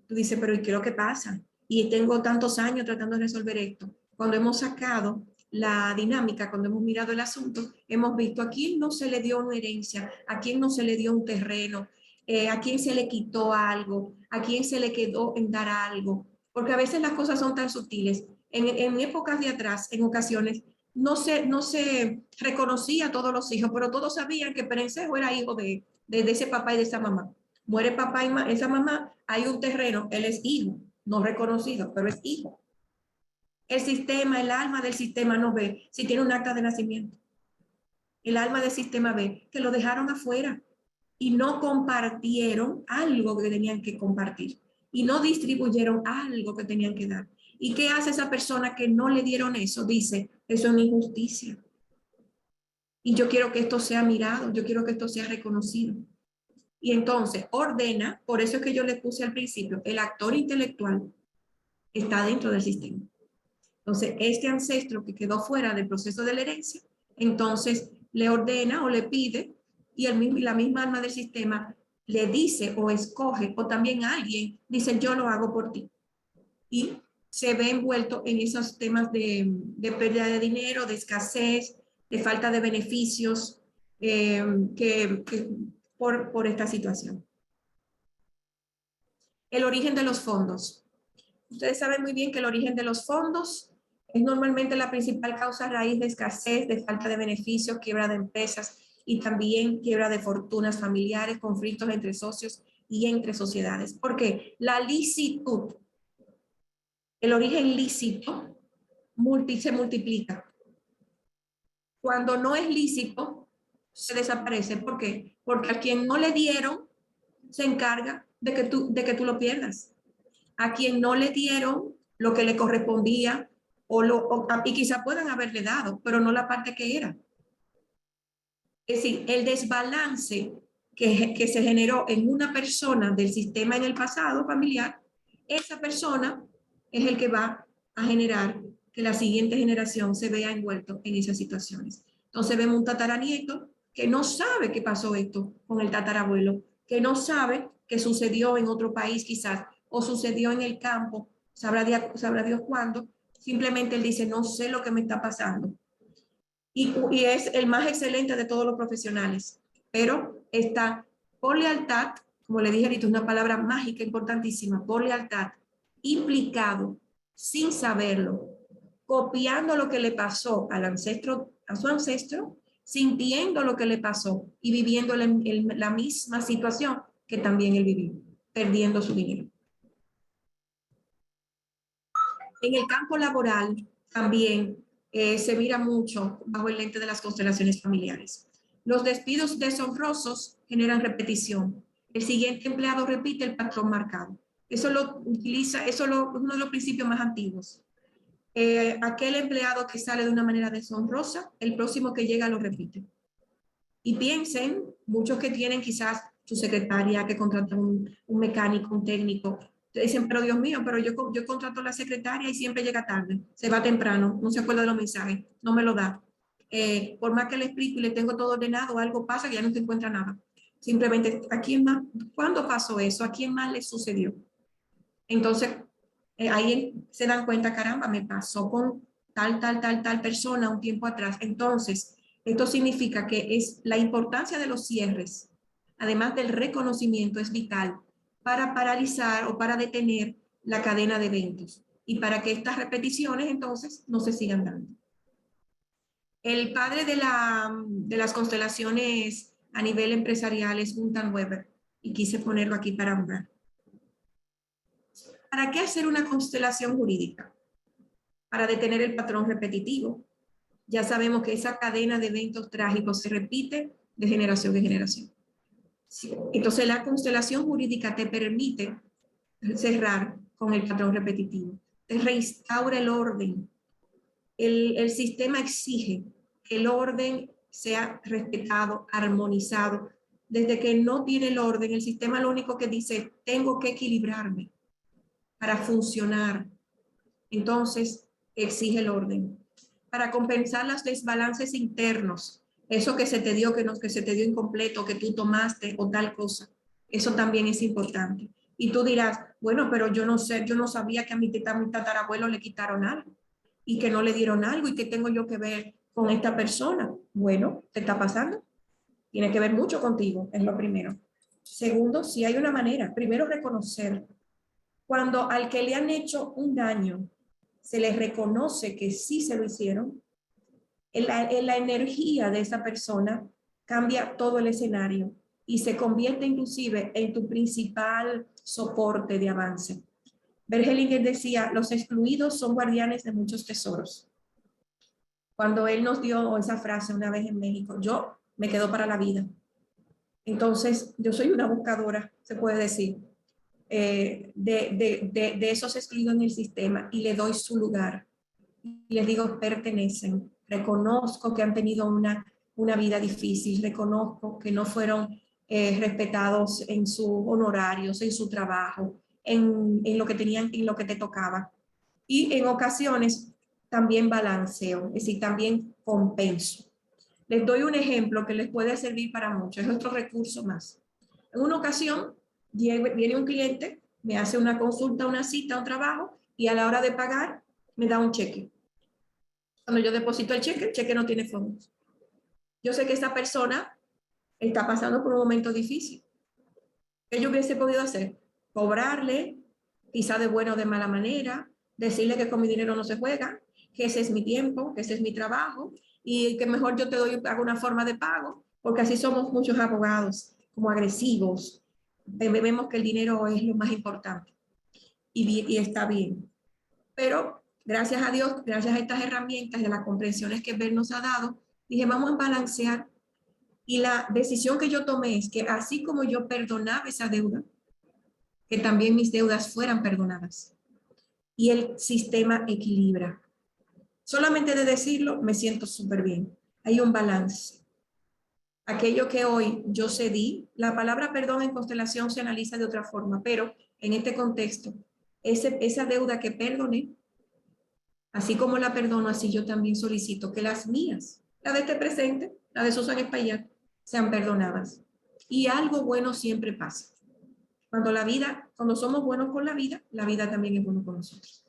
tú dices, pero ¿y qué es lo que pasa? Y tengo tantos años tratando de resolver esto. Cuando hemos sacado la dinámica, cuando hemos mirado el asunto, hemos visto a quién no se le dio una herencia, a quién no se le dio un terreno, a quién se le quitó algo, a quién se le quedó en dar algo. Porque a veces las cosas son tan sutiles. En épocas de atrás, en ocasiones, no se reconocía a todos los hijos, pero todos sabían que Perencejo era hijo de ese papá y de esa mamá. Muere papá y esa mamá, hay un terreno, él es hijo, no reconocido, pero es hijo. El sistema, el alma del sistema no ve si tiene un acta de nacimiento. El alma del sistema ve que lo dejaron afuera y no compartieron algo que tenían que compartir y no distribuyeron algo que tenían que dar. ¿Y qué hace esa persona que no le dieron eso? Dice, eso es una injusticia. Y yo quiero que esto sea mirado, yo quiero que esto sea reconocido. Y entonces ordena, por eso es que yo le puse al principio, el actor intelectual está dentro del sistema. Entonces, este ancestro que quedó fuera del proceso de la herencia, entonces le ordena o le pide, y la misma alma del sistema le dice o escoge, o también alguien dice, yo lo hago por ti. Y se ve envuelto en esos temas de pérdida de dinero, de escasez, de falta de beneficios, por esta situación. El origen de los fondos. Ustedes saben muy bien que el origen de los fondos es normalmente la principal causa raíz de escasez, de falta de beneficios, quiebra de empresas y también quiebra de fortunas familiares, conflictos entre socios y entre sociedades. ¿Por qué? La licitud, el origen lícito, se multiplica. Cuando no es lícito, se desaparece. ¿Por qué? Porque a quien no le dieron, se encarga de que tú lo pierdas. A quien no le dieron lo que le correspondía, y quizá puedan haberle dado, pero no la parte que era. Es decir, el desbalance que se generó en una persona del sistema en el pasado familiar, esa persona es el que va a generar que la siguiente generación se vea envuelto en esas situaciones. Entonces vemos un tataranieto que no sabe qué pasó esto con el tatarabuelo, que no sabe qué sucedió en otro país quizás, o sucedió en el campo, sabrá Dios cuándo. Simplemente él dice, no sé lo que me está pasando. Y es el más excelente de todos los profesionales, pero está por lealtad, como le dije ahorita, una palabra mágica importantísima, por lealtad, implicado, sin saberlo, copiando lo que le pasó a su ancestro, sintiendo lo que le pasó y viviendo la misma situación que también él vivió, perdiendo su dinero. En el campo laboral también se mira mucho bajo el lente de las constelaciones familiares. Los despidos deshonrosos generan repetición. El siguiente empleado repite el patrón marcado. Eso lo utiliza, es uno de los principios más antiguos. Aquel empleado que sale de una manera deshonrosa, el próximo que llega lo repite. Y piensen, muchos que tienen quizás su secretaria, que contratan un mecánico, un técnico, dicen, pero Dios mío, pero yo contrato a la secretaria y siempre llega tarde, se va temprano, no se acuerda de los mensajes, no me lo da. Por más que le explico y le tengo todo ordenado, algo pasa que ya no se encuentra nada. Simplemente, ¿a quién más? ¿Cuándo pasó eso? ¿A quién más le sucedió? Entonces, ahí se dan cuenta, caramba, me pasó con tal persona un tiempo atrás. Entonces, esto significa que es la importancia de los cierres, además del reconocimiento, es vital para paralizar o para detener la cadena de eventos y para que estas repeticiones entonces no se sigan dando. El padre de las constelaciones a nivel empresarial es Gunther Weber y quise ponerlo aquí para honrar. ¿Para qué hacer una constelación jurídica? Para detener el patrón repetitivo. Ya sabemos que esa cadena de eventos trágicos se repite de generación en generación. Entonces la constelación jurídica te permite cerrar con el patrón repetitivo. Te reinstaura el orden. El sistema exige que el orden sea respetado, armonizado. Desde que no tiene el orden, el sistema lo único que dice, tengo que equilibrarme para funcionar. Entonces, exige el orden. Para compensar los desbalances internos, eso que se te dio, que se te dio incompleto, que tú tomaste o tal cosa, eso también es importante. Y tú dirás, bueno, pero yo no sé, yo no sabía que a mi tatarabuelo le quitaron algo y que no le dieron algo y que tengo yo que ver con esta persona. Bueno, ¿te está pasando? Tiene que ver mucho contigo, es lo primero. Segundo, si hay una manera, primero reconocer. Cuando al que le han hecho un daño se le reconoce que sí se lo hicieron, la energía de esa persona cambia todo el escenario y se convierte inclusive en tu principal soporte de avance. Bergelinger decía, los excluidos son guardianes de muchos tesoros. Cuando él nos dio esa frase una vez en México, yo me quedo para la vida. Entonces, yo soy una buscadora, se puede decir, de esos excluidos en el sistema y le doy su lugar. Y les digo, pertenecen. Reconozco que han tenido una vida difícil, reconozco que no fueron respetados en sus honorarios, en su trabajo, en lo que tenían, en lo que te tocaba. Y en ocasiones también balanceo, es decir, también compenso. Les doy un ejemplo que les puede servir para mucho, es otro recurso más. En una ocasión viene un cliente, me hace una consulta, una cita, un trabajo, y a la hora de pagar me da un cheque. Cuando yo deposito el cheque no tiene fondos. Yo sé que esa persona está pasando por un momento difícil. ¿Qué yo hubiese podido hacer? Cobrarle, quizá de buena o de mala manera, decirle que con mi dinero no se juega, que ese es mi tiempo, que ese es mi trabajo, y que mejor yo te doy alguna forma de pago, porque así somos muchos abogados, como agresivos. Vemos que el dinero es lo más importante y está bien. Pero gracias a Dios, gracias a estas herramientas y a las comprensiones que Bel nos ha dado, dije, vamos a balancear. Y la decisión que yo tomé es que así como yo perdonaba esa deuda, que también mis deudas fueran perdonadas. Y el sistema equilibra. Solamente de decirlo, me siento súper bien. Hay un balance. Aquello que hoy yo cedí, la palabra perdón en constelación se analiza de otra forma, pero en este contexto, esa deuda que perdoné, así como la perdono, así yo también solicito que las mías, la de este presente, la de Susan Espaillat, sean perdonadas. Y algo bueno siempre pasa. Cuando somos buenos con la vida también es bueno con nosotros.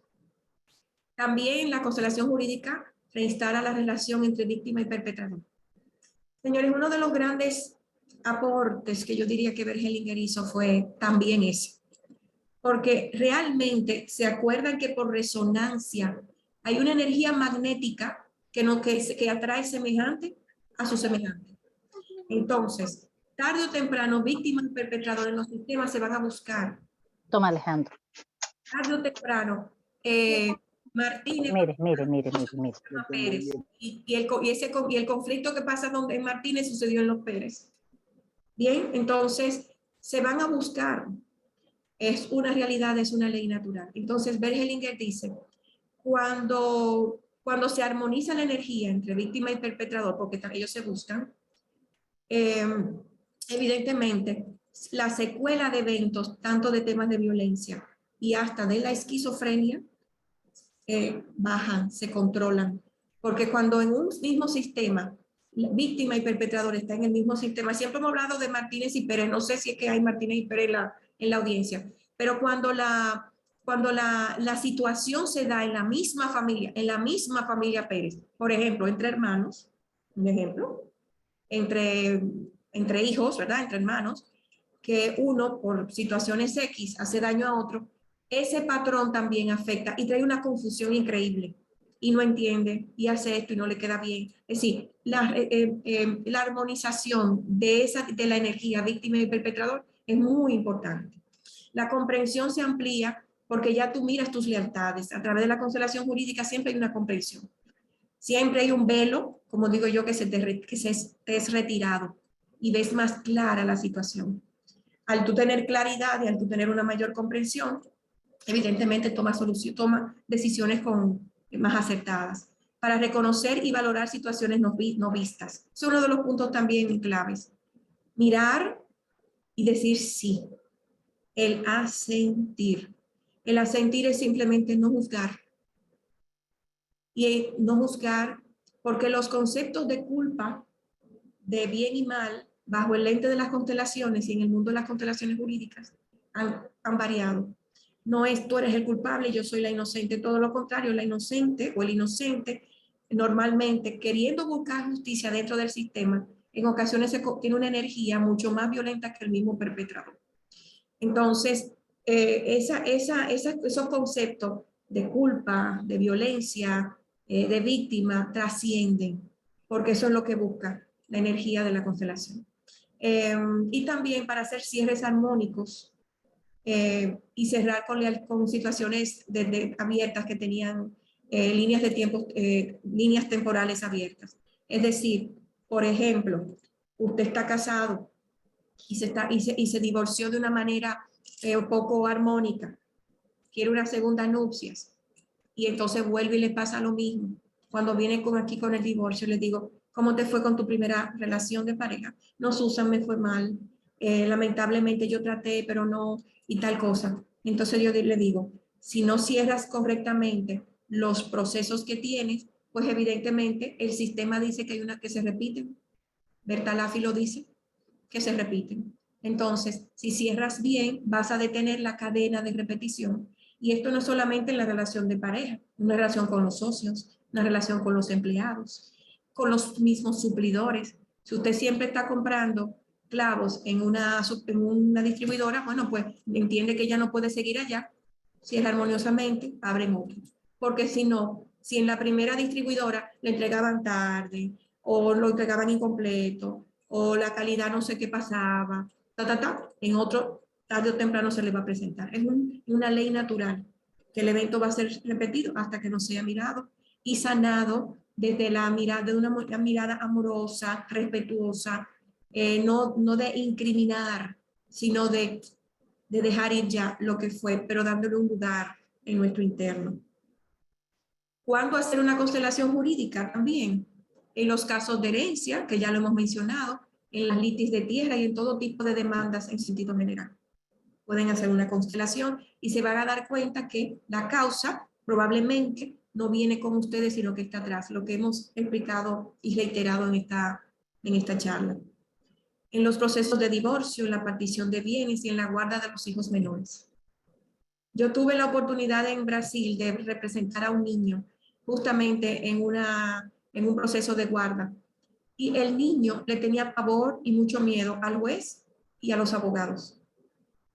También la constelación jurídica reinstala la relación entre víctima y perpetrador. Señores, uno de los grandes aportes que yo diría que Bergelinger hizo fue también ese. Porque realmente se acuerdan que por resonancia hay una energía magnética que atrae semejante a su semejante. Entonces, tarde o temprano, víctimas y perpetradores en los sistemas se van a buscar. Toma, Alejandro. Tarde o temprano, Martínez. Mire. Pérez. Y el conflicto que pasa en Martínez sucedió en los Pérez. Bien, entonces se van a buscar. es una realidad, es una ley natural. Entonces, Bergelinger dice, cuando se armoniza la energía entre víctima y perpetrador, porque ellos se buscan, evidentemente, la secuela de eventos, tanto de temas de violencia y hasta de la esquizofrenia, bajan, se controlan. Porque cuando en un mismo sistema, víctima y perpetrador están en el mismo sistema, siempre hemos hablado de Martínez y Pérez, no sé si es que hay Martínez y Pérez en la audiencia, pero cuando la situación se da en la misma familia Pérez, por ejemplo, entre hermanos, un ejemplo, entre hijos, ¿verdad? Entre hermanos, que uno por situaciones X hace daño a otro, ese patrón también afecta y trae una confusión increíble y no entiende y hace esto y no le queda bien. Es decir, la armonización de la energía víctima y perpetrador es muy importante. La comprensión se amplía porque ya tú miras tus lealtades. A través de la constelación jurídica siempre hay una comprensión. Siempre hay un velo, como digo yo, que se te es retirado y ves más clara la situación. Al tú tener claridad y al tú tener una mayor comprensión, evidentemente toma decisiones más acertadas para reconocer y valorar situaciones no vistas. Es uno de los puntos también claves. Mirar y decir sí. El asentir. El asentir es simplemente no juzgar. Y no juzgar porque los conceptos de culpa, de bien y mal, bajo el lente de las constelaciones y en el mundo de las constelaciones jurídicas, han variado. No es tú eres el culpable, yo soy la inocente, todo lo contrario, la inocente o el inocente, normalmente queriendo buscar justicia dentro del sistema, en ocasiones tiene una energía mucho más violenta que el mismo perpetrador. Entonces, esos conceptos de culpa, de violencia, de víctima, trascienden, porque eso es lo que busca la energía de la constelación. Y también para hacer cierres armónicos y cerrar con situaciones abiertas que tenían líneas de tiempo, líneas temporales abiertas. Es decir, por ejemplo, usted está casado y se divorció de una manera poco armónica, quiere una segunda nupcias y entonces vuelve y le pasa lo mismo. Cuando viene aquí con el divorcio, le digo, ¿cómo te fue con tu primera relación de pareja? No, Susan, me fue mal. Lamentablemente yo traté, pero no, y tal cosa. Entonces yo le digo, si no cierras correctamente los procesos que tienes, pues evidentemente el sistema dice que hay una que se repiten. Bertalanffy lo dice, que se repiten. Entonces, si cierras bien, vas a detener la cadena de repetición. Y esto no es solamente en la relación de pareja, una relación con los socios, una relación con los empleados, con los mismos suplidores. Si usted siempre está comprando clavos en una distribuidora, bueno, pues entiende que ya no puede seguir allá, cierra armoniosamente, abre otro. Porque si no, si en la primera distribuidora le entregaban tarde o lo entregaban incompleto, o la calidad no sé qué pasaba, en otro tarde o temprano se le va a presentar. Es una ley natural que el evento va a ser repetido hasta que no sea mirado y sanado desde la mirada de una mirada amorosa, respetuosa, no de incriminar, sino de dejar ir ya lo que fue, pero dándole un lugar en nuestro interno. ¿Cuándo hacer una constelación jurídica? También en los casos de herencia, que ya lo hemos mencionado, en las litis de tierra y en todo tipo de demandas en sentido general. Pueden hacer una constelación y se van a dar cuenta que la causa probablemente no viene con ustedes, sino que está atrás, lo que hemos explicado y reiterado en esta charla. En los procesos de divorcio, en la partición de bienes y en la guarda de los hijos menores. Yo tuve la oportunidad en Brasil de representar a un niño justamente en un proceso de guarda. Y el niño le tenía pavor y mucho miedo al juez y a los abogados,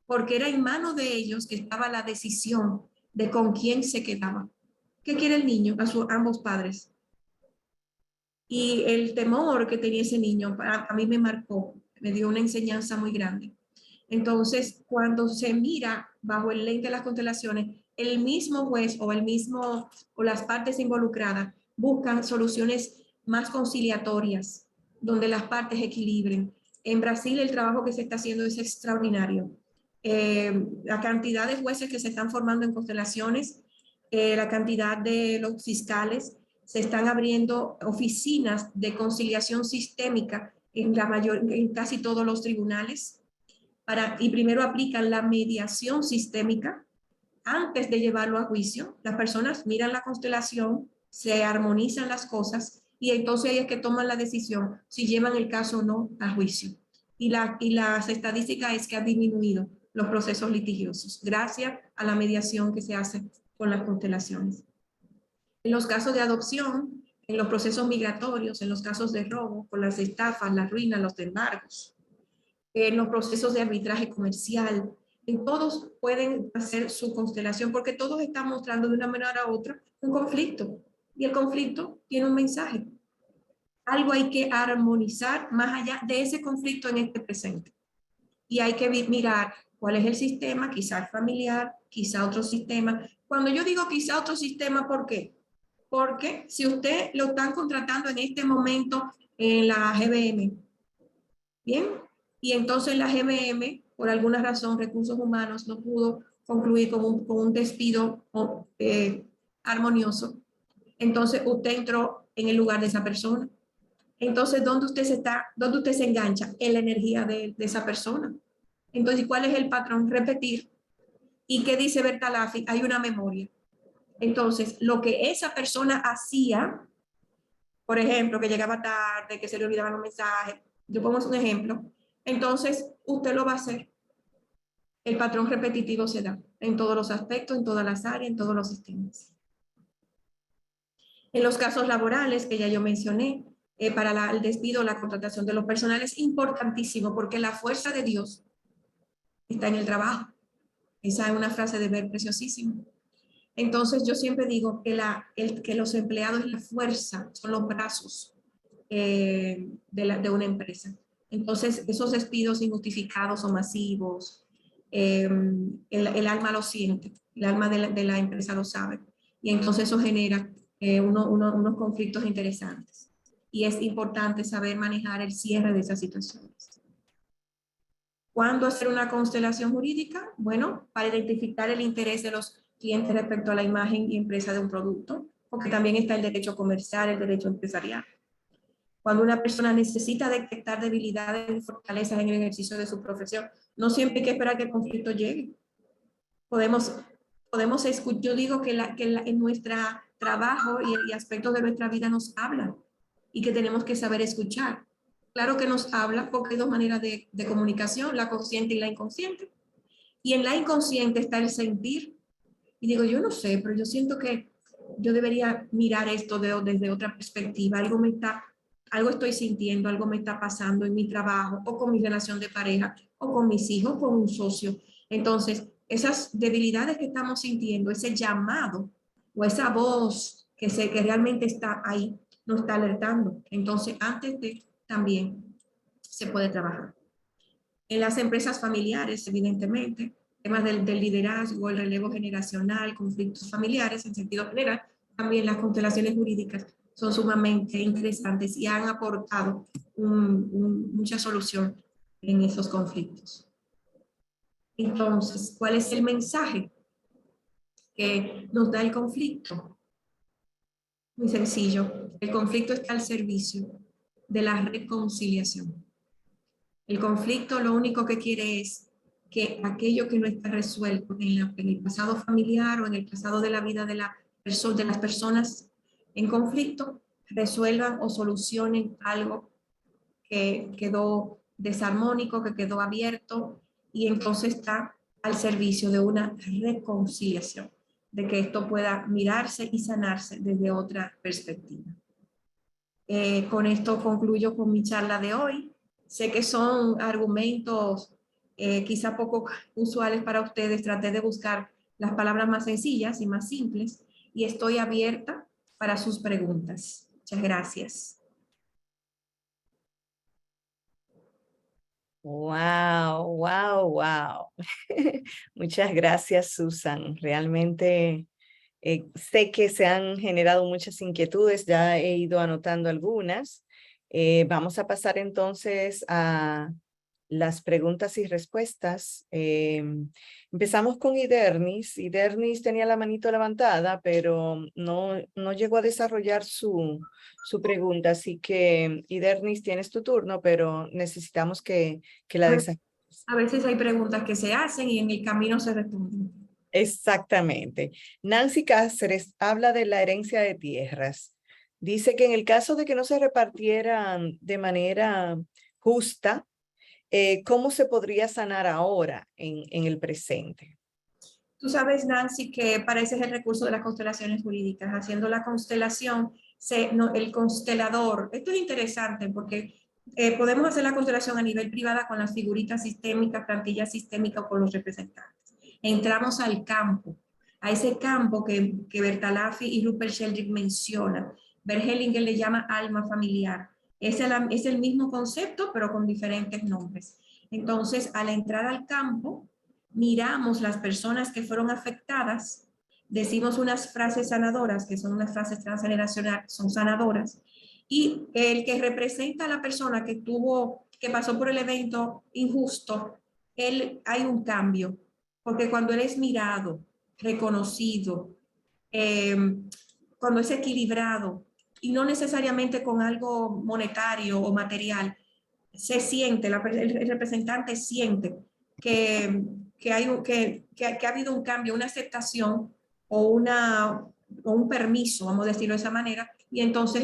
porque era en manos de ellos que estaba la decisión de con quién se quedaba. ¿Qué quiere el niño? A ambos padres. Y el temor que tenía ese niño a mí me marcó, me dio una enseñanza muy grande. Entonces, cuando se mira bajo el lente de las constelaciones, el mismo juez o las partes involucradas buscan soluciones más conciliatorias, donde las partes equilibren. En Brasil el trabajo que se está haciendo es extraordinario. la cantidad de jueces que se están formando en constelaciones, la cantidad de los fiscales, se están abriendo oficinas de conciliación sistémica en casi todos los tribunales, y primero aplican la mediación sistémica antes de llevarlo a juicio. Las personas miran la constelación, se armonizan las cosas y entonces ahí es que toman la decisión si llevan el caso o no a juicio. Y las estadísticas es que ha disminuido los procesos litigiosos gracias a la mediación que se hace con las constelaciones. En los casos de adopción, en los procesos migratorios, en los casos de robo, con las estafas, las ruinas, los embargos, en los procesos de arbitraje comercial, en todos pueden hacer su constelación porque todos están mostrando de una manera u otra un conflicto y el conflicto tiene un mensaje. Algo hay que armonizar más allá de ese conflicto en este presente y hay que mirar cuál es el sistema, quizá familiar, quizá otro sistema. Cuando yo digo quizá otro sistema, ¿por qué? Porque si usted lo están contratando en este momento en la GBM, ¿bien? Y entonces la GBM, por alguna razón, Recursos Humanos no pudo concluir con un despido armonioso. Entonces usted entró en el lugar de esa persona. Entonces, ¿dónde usted se engancha? En la energía de esa persona. Entonces, ¿cuál es el patrón? Repetir. ¿Y qué dice Bertalafi? Hay una memoria. Entonces, lo que esa persona hacía, por ejemplo, que llegaba tarde, que se le olvidaban los mensajes, yo pongo un ejemplo, entonces usted lo va a hacer. El patrón repetitivo se da en todos los aspectos, en todas las áreas, en todos los sistemas. En los casos laborales que ya yo mencioné, para el despido, la contratación de los personales es importantísimo porque la fuerza de Dios está en el trabajo. Esa es una frase de Ver preciosísima. Entonces yo siempre digo que los empleados y la fuerza son los brazos de una empresa. Entonces esos despidos injustificados o masivos, el alma lo siente, el alma de la empresa lo sabe. Y entonces eso genera unos conflictos interesantes. Y es importante saber manejar el cierre de esas situaciones. ¿Cuándo hacer una constelación jurídica? Bueno, para identificar el interés de los clientes respecto a la imagen y empresa de un producto, porque también está el derecho comercial, el derecho empresarial. Cuando una persona necesita detectar debilidades y fortalezas en el ejercicio de su profesión, no siempre hay que esperar que el conflicto llegue. Podemos escuchar, yo digo que en nuestro trabajo y aspectos de nuestra vida nos hablan y que tenemos que saber escuchar. Claro que nos habla porque hay dos maneras de comunicación, la consciente y la inconsciente. Y en la inconsciente está el sentir. Y digo, yo no sé, pero yo siento que yo debería mirar esto desde otra perspectiva. Algo estoy sintiendo, algo me está pasando en mi trabajo o con mi relación de pareja o con mis hijos, con un socio. Entonces, esas debilidades que estamos sintiendo, ese llamado o esa voz que realmente está ahí, nos está alertando. Entonces, antes de también se puede trabajar. En las empresas familiares, evidentemente, temas del liderazgo, el relevo generacional, conflictos familiares en sentido general, también las constelaciones jurídicas son sumamente interesantes y han aportado mucha solución en esos conflictos. Entonces, ¿cuál es el mensaje que nos da el conflicto? Muy sencillo, el conflicto está al servicio de la reconciliación. El conflicto lo único que quiere es que aquello que no está resuelto en el pasado familiar o en el pasado de la vida de las personas en conflicto, resuelvan o solucionen algo que quedó desarmónico, que quedó abierto y entonces está al servicio de una reconciliación, de que esto pueda mirarse y sanarse desde otra perspectiva. Con esto concluyo con mi charla de hoy. Sé que son argumentos quizá poco usuales para ustedes. Traté de buscar las palabras más sencillas y más simples y estoy abierta para sus preguntas. Muchas gracias. Wow, wow, wow. Muchas gracias, Susan. Realmente sé que se han generado muchas inquietudes, ya he ido anotando algunas. Vamos a pasar entonces a las preguntas y respuestas. Empezamos con Idernis. Idernis tenía la manito levantada, pero no llegó a desarrollar su pregunta. Así que, Idernis, tienes tu turno, pero necesitamos que la desarrolles. A veces hay preguntas que se hacen y en el camino se responden. Exactamente. Nancy Cáceres habla de la herencia de tierras. Dice que en el caso de que no se repartieran de manera justa, ¿cómo se podría sanar ahora en el presente? Tú sabes, Nancy, que para ese es el recurso de las constelaciones jurídicas. Haciendo la constelación, el constelador, esto es interesante porque podemos hacer la constelación a nivel privada con las figuritas sistémicas, plantillas sistémicas o con los representantes. Entramos al campo, a ese campo que Bertalanffy y Rupert Sheldrake mencionan. Bert Hellinger le llama alma familiar. Es el mismo concepto, pero con diferentes nombres. Entonces, al entrar al campo, miramos las personas que fueron afectadas, decimos unas frases sanadoras, que son unas frases transgeneracionales, son sanadoras, y el que representa a la persona que pasó por el evento injusto, hay un cambio, porque cuando él es mirado, reconocido, cuando es equilibrado, y no necesariamente con algo monetario o material, se siente, el representante siente que, que ha habido un cambio, una aceptación o un permiso, vamos a decirlo de esa manera, y entonces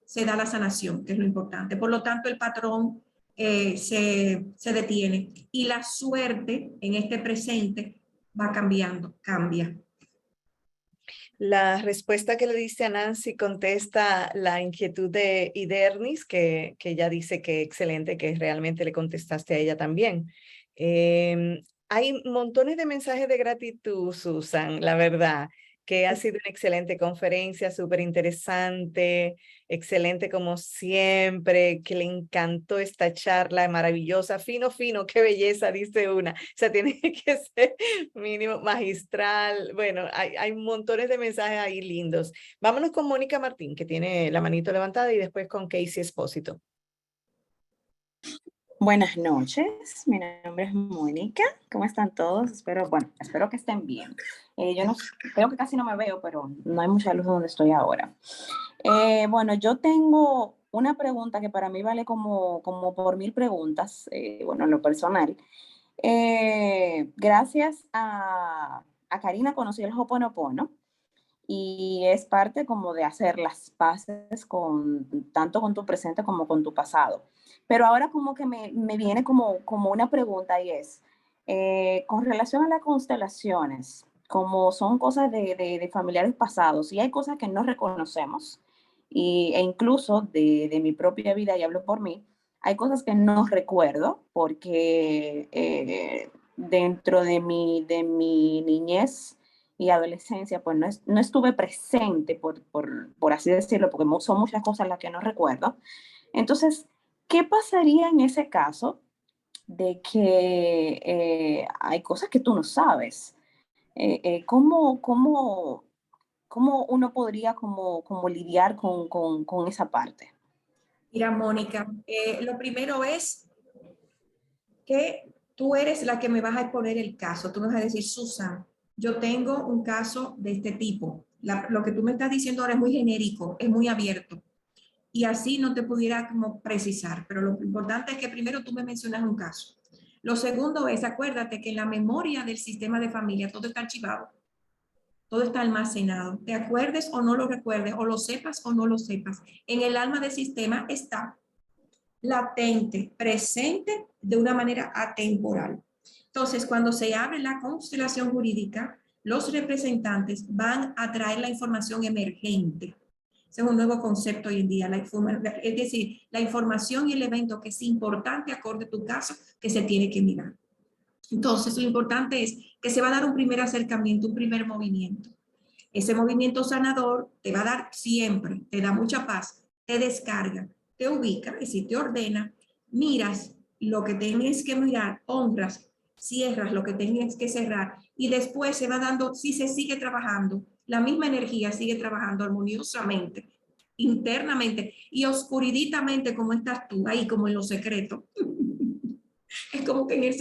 se da la sanación, que es lo importante. Por lo tanto, el patrón se detiene y la suerte en este presente va cambiando, cambia. La respuesta que le diste a Nancy contesta la inquietud de Idernis, que ella dice que excelente, que realmente le contestaste a ella también. Hay montones de mensajes de gratitud, Susan, la verdad, que ha sido una excelente conferencia, súper interesante, excelente como siempre, que le encantó esta charla maravillosa, fino, fino, qué belleza, dice una. O sea, tiene que ser mínimo magistral. Bueno, hay montones de mensajes ahí lindos. Vámonos con Mónica Martín, que tiene la manito levantada, y después con Casey Espósito. Buenas noches, mi nombre es Mónica. ¿Cómo están todos? Espero que estén bien. Yo no creo que casi no me veo, pero no hay mucha luz donde estoy ahora. Bueno, yo tengo una pregunta que para mí vale como por 1000 preguntas, bueno, en lo personal. Gracias a Karina conocí el Ho'oponopono y es parte como de hacer las paces tanto con tu presente como con tu pasado. Pero ahora como que me viene como una pregunta y es, con relación a las constelaciones, como son cosas de familiares pasados, y hay cosas que no reconocemos, e incluso de mi propia vida, y hablo por mí, hay cosas que no recuerdo porque dentro de mi niñez y adolescencia, pues no estuve presente, por así decirlo, porque son muchas cosas las que no recuerdo. Entonces, ¿qué pasaría en ese caso de que hay cosas que tú no sabes? ¿Cómo uno podría como lidiar con esa parte? Mira, Mónica, lo primero es que tú eres la que me vas a exponer el caso. Tú me vas a decir, Susan, yo tengo un caso de este tipo. Lo que tú me estás diciendo ahora es muy genérico, es muy abierto. Y así no te pudiera como precisar. Pero lo importante es que primero tú me mencionas un caso. Lo segundo es, acuérdate que en la memoria del sistema de familia todo está archivado. Todo está almacenado. Te acuerdes o no lo recuerdes, o lo sepas o no lo sepas. En el alma del sistema está latente, presente de una manera atemporal. Entonces, cuando se abre la constelación jurídica, los representantes van a traer la información emergente. Ese es un nuevo concepto hoy en día, es decir, la información y el evento que es importante acorde a tu caso que se tiene que mirar. Entonces, lo importante es que se va a dar un primer acercamiento, un primer movimiento. Ese movimiento sanador te va a dar siempre, te da mucha paz, te descarga, te ubica, es decir, te ordena, miras lo que tienes que mirar, honras, cierras lo que tienes que cerrar y después se va dando, si se sigue trabajando, la misma energía sigue trabajando armoniosamente, internamente y oscuriditamente como estás tú, ahí como en lo secreto. Es como que en el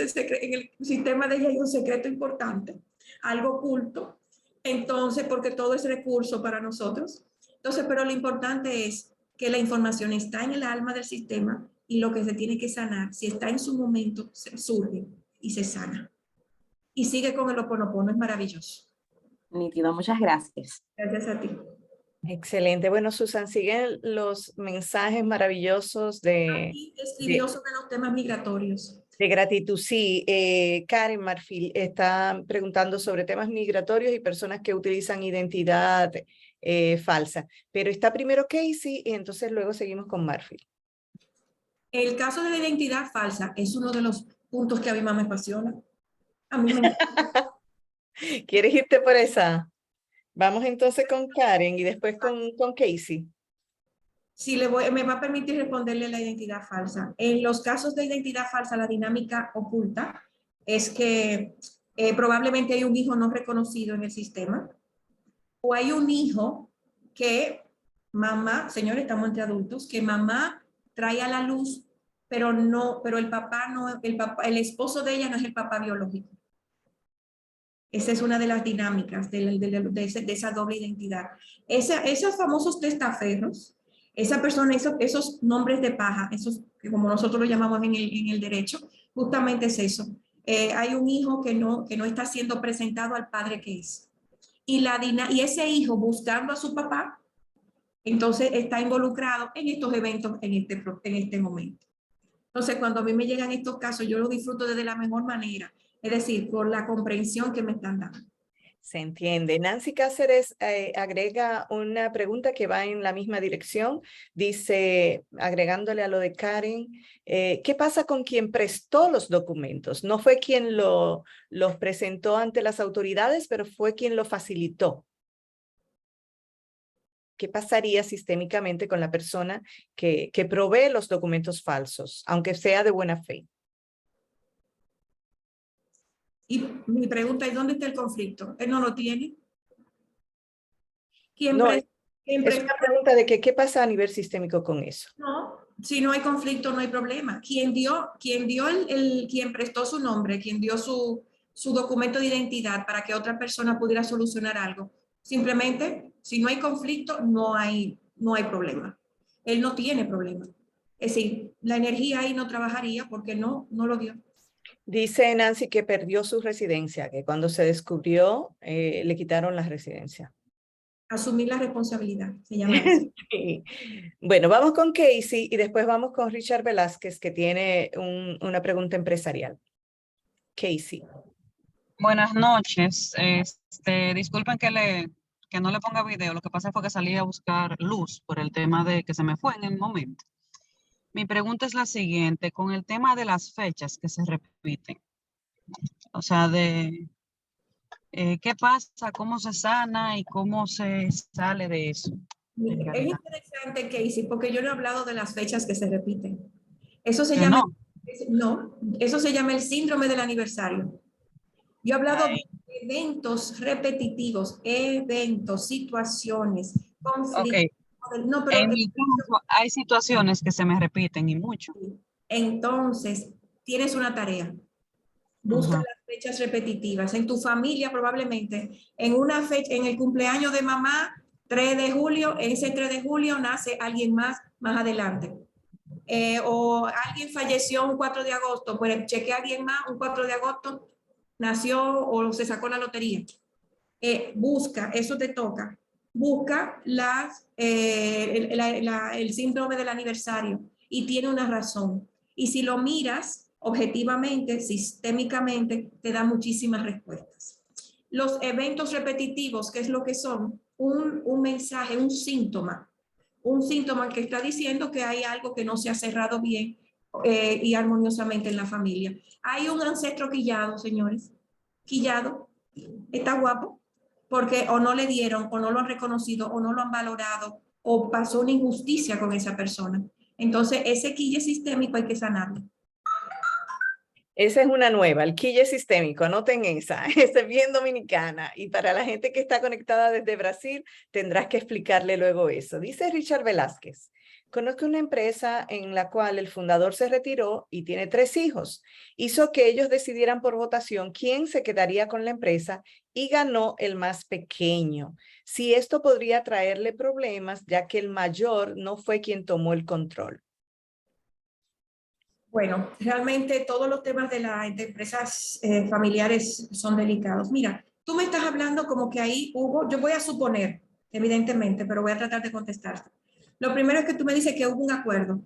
sistema de ella hay un secreto importante, algo oculto. Entonces, porque todo es recurso para nosotros. Entonces, pero lo importante es que la información está en el alma del sistema y lo que se tiene que sanar, si está en su momento, surge y se sana. Y sigue con el Ho'oponopono, es maravilloso. Nítido, muchas gracias. Gracias a ti. Excelente. Bueno, Susan, siguen los mensajes maravillosos Aquí escribió sobre los temas migratorios. de gratitud. Sí, Karen Marfil está preguntando sobre temas migratorios y personas que utilizan identidad falsa. Pero está primero Casey y entonces luego seguimos con Marfil. El caso de la identidad falsa es uno de los puntos que a mí más me apasiona. A mí me ¿Quieres irte por esa? Vamos entonces con Karen y después con Casey. Sí, me va a permitir responderle la identidad falsa. En los casos de identidad falsa, la dinámica oculta es que probablemente hay un hijo no reconocido en el sistema o hay un hijo que mamá, señores, estamos entre adultos, que mamá trae a la luz, pero el papá no, el esposo de ella no es el papá biológico. Esa es una de las dinámicas de esa doble identidad. Esos famosos testaferros, esa persona, esos nombres de paja, esos que como nosotros lo llamamos en el derecho, justamente es eso. Hay un hijo que no está siendo presentado al padre que es. Y ese hijo buscando a su papá, entonces está involucrado en estos eventos en este momento. Entonces, cuando a mí me llegan estos casos, yo lo disfruto de la mejor manera, es decir, por la comprensión que me están dando. Se entiende. Nancy Cáceres agrega una pregunta que va en la misma dirección. Dice, agregándole a lo de Karen, ¿qué pasa con quien prestó los documentos? No fue quien los presentó ante las autoridades, pero fue quien lo facilitó. ¿Qué pasaría sistémicamente con la persona que provee los documentos falsos, aunque sea de buena fe? Y mi pregunta es, ¿dónde está el conflicto? ¿Él no lo tiene? No, es una pregunta de que qué pasa a nivel sistémico con eso. No, si no hay conflicto, no hay problema. Quien prestó su nombre, quien dio su documento de identidad para que otra persona pudiera solucionar algo, simplemente, si no hay conflicto, no hay problema. Él no tiene problema. Es decir, la energía ahí no trabajaría porque no lo dio. Dice Nancy que perdió su residencia, que cuando se descubrió le quitaron la residencia. Asumir la responsabilidad, se llama eso. Sí. Bueno, vamos con Casey y después vamos con Richard Velázquez, que tiene una pregunta empresarial. Casey. Buenas noches. Disculpen que no le ponga video. Lo que pasa fue que salí a buscar luz por el tema de que se me fue en el momento. Mi pregunta es la siguiente, con el tema de las fechas que se repiten. O sea, ¿qué pasa? ¿Cómo se sana? ¿Y cómo se sale de eso? Es interesante, Casey, porque yo no he hablado de las fechas que se repiten. Eso se llama, eso se llama el síndrome del aniversario. Yo he hablado de eventos repetitivos, situaciones, conflictos. Okay. No, pero en mi caso, hay situaciones que se me repiten y mucho. Entonces, tienes una tarea. Busca las fechas repetitivas. En tu familia probablemente, en una fecha, en el cumpleaños de mamá, 3 de julio, ese 3 de julio nace alguien más adelante. O alguien falleció un 4 de agosto, pues chequea a alguien más, un 4 de agosto nació o se sacó la lotería. Busca, eso te toca. Busca el síndrome del aniversario y tiene una razón. Y si lo miras objetivamente, sistémicamente, te da muchísimas respuestas. Los eventos repetitivos, ¿qué es lo que son? Un mensaje, un síntoma que está diciendo que hay algo que no se ha cerrado bien y armoniosamente en la familia. Hay un ancestro quillado, señores. Quillado. Está guapo porque o no le dieron, o no lo han reconocido, o no lo han valorado, o pasó una injusticia con esa persona. Entonces, ese quille sistémico hay que sanarlo. Esa es una nueva, el quille sistémico, anoten esa, esa es bien dominicana. Y para la gente que está conectada desde Brasil, tendrás que explicarle luego eso. Dice Richard Velázquez, Conozco una empresa en la cual el fundador se retiró y tiene 3 hijos. Hizo que ellos decidieran por votación quién se quedaría con la empresa y ganó el más pequeño. Si esto podría traerle problemas, ya que el mayor no fue quien tomó el control. Bueno, realmente todos los temas de las empresas familiares son delicados. Mira, tú me estás hablando como que ahí hubo, yo voy a suponer, evidentemente, pero voy a tratar de contestarte. Lo primero es que tú me dices que hubo un acuerdo.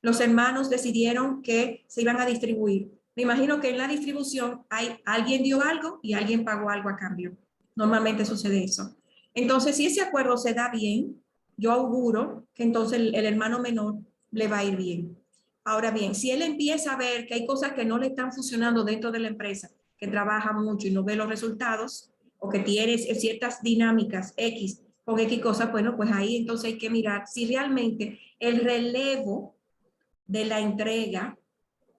Los hermanos decidieron que se iban a distribuir. Me imagino que en la distribución alguien dio algo y alguien pagó algo a cambio. Normalmente sucede eso. Entonces, si ese acuerdo se da bien, yo auguro que entonces el hermano menor le va a ir bien. Ahora bien, si él empieza a ver que hay cosas que no le están funcionando dentro de la empresa, que trabaja mucho y no ve los resultados, o que tiene ciertas dinámicas X con X cosas, bueno, pues ahí entonces hay que mirar si realmente el relevo de la entrega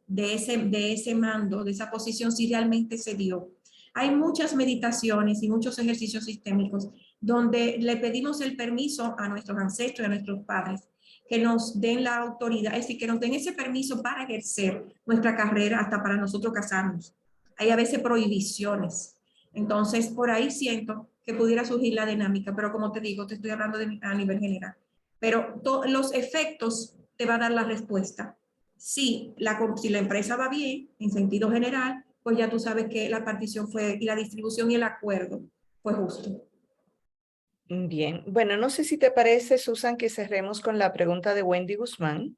de ese mando, de esa posición, si realmente se dio. Hay muchas meditaciones y muchos ejercicios sistémicos donde le pedimos el permiso a nuestros ancestros y a nuestros padres que nos den la autoridad, es decir, que nos den ese permiso para ejercer nuestra carrera hasta para nosotros casarnos. Hay a veces prohibiciones. Entonces, por ahí siento que pudiera surgir la dinámica, pero como te digo, te estoy hablando a nivel general. Pero los efectos te va a dar la respuesta. Si la empresa va bien, en sentido general, pues ya tú sabes que la partición fue, y la distribución y el acuerdo fue justo. Bien, bueno, no sé si te parece, Susan, que cerremos con la pregunta de Wendy Guzmán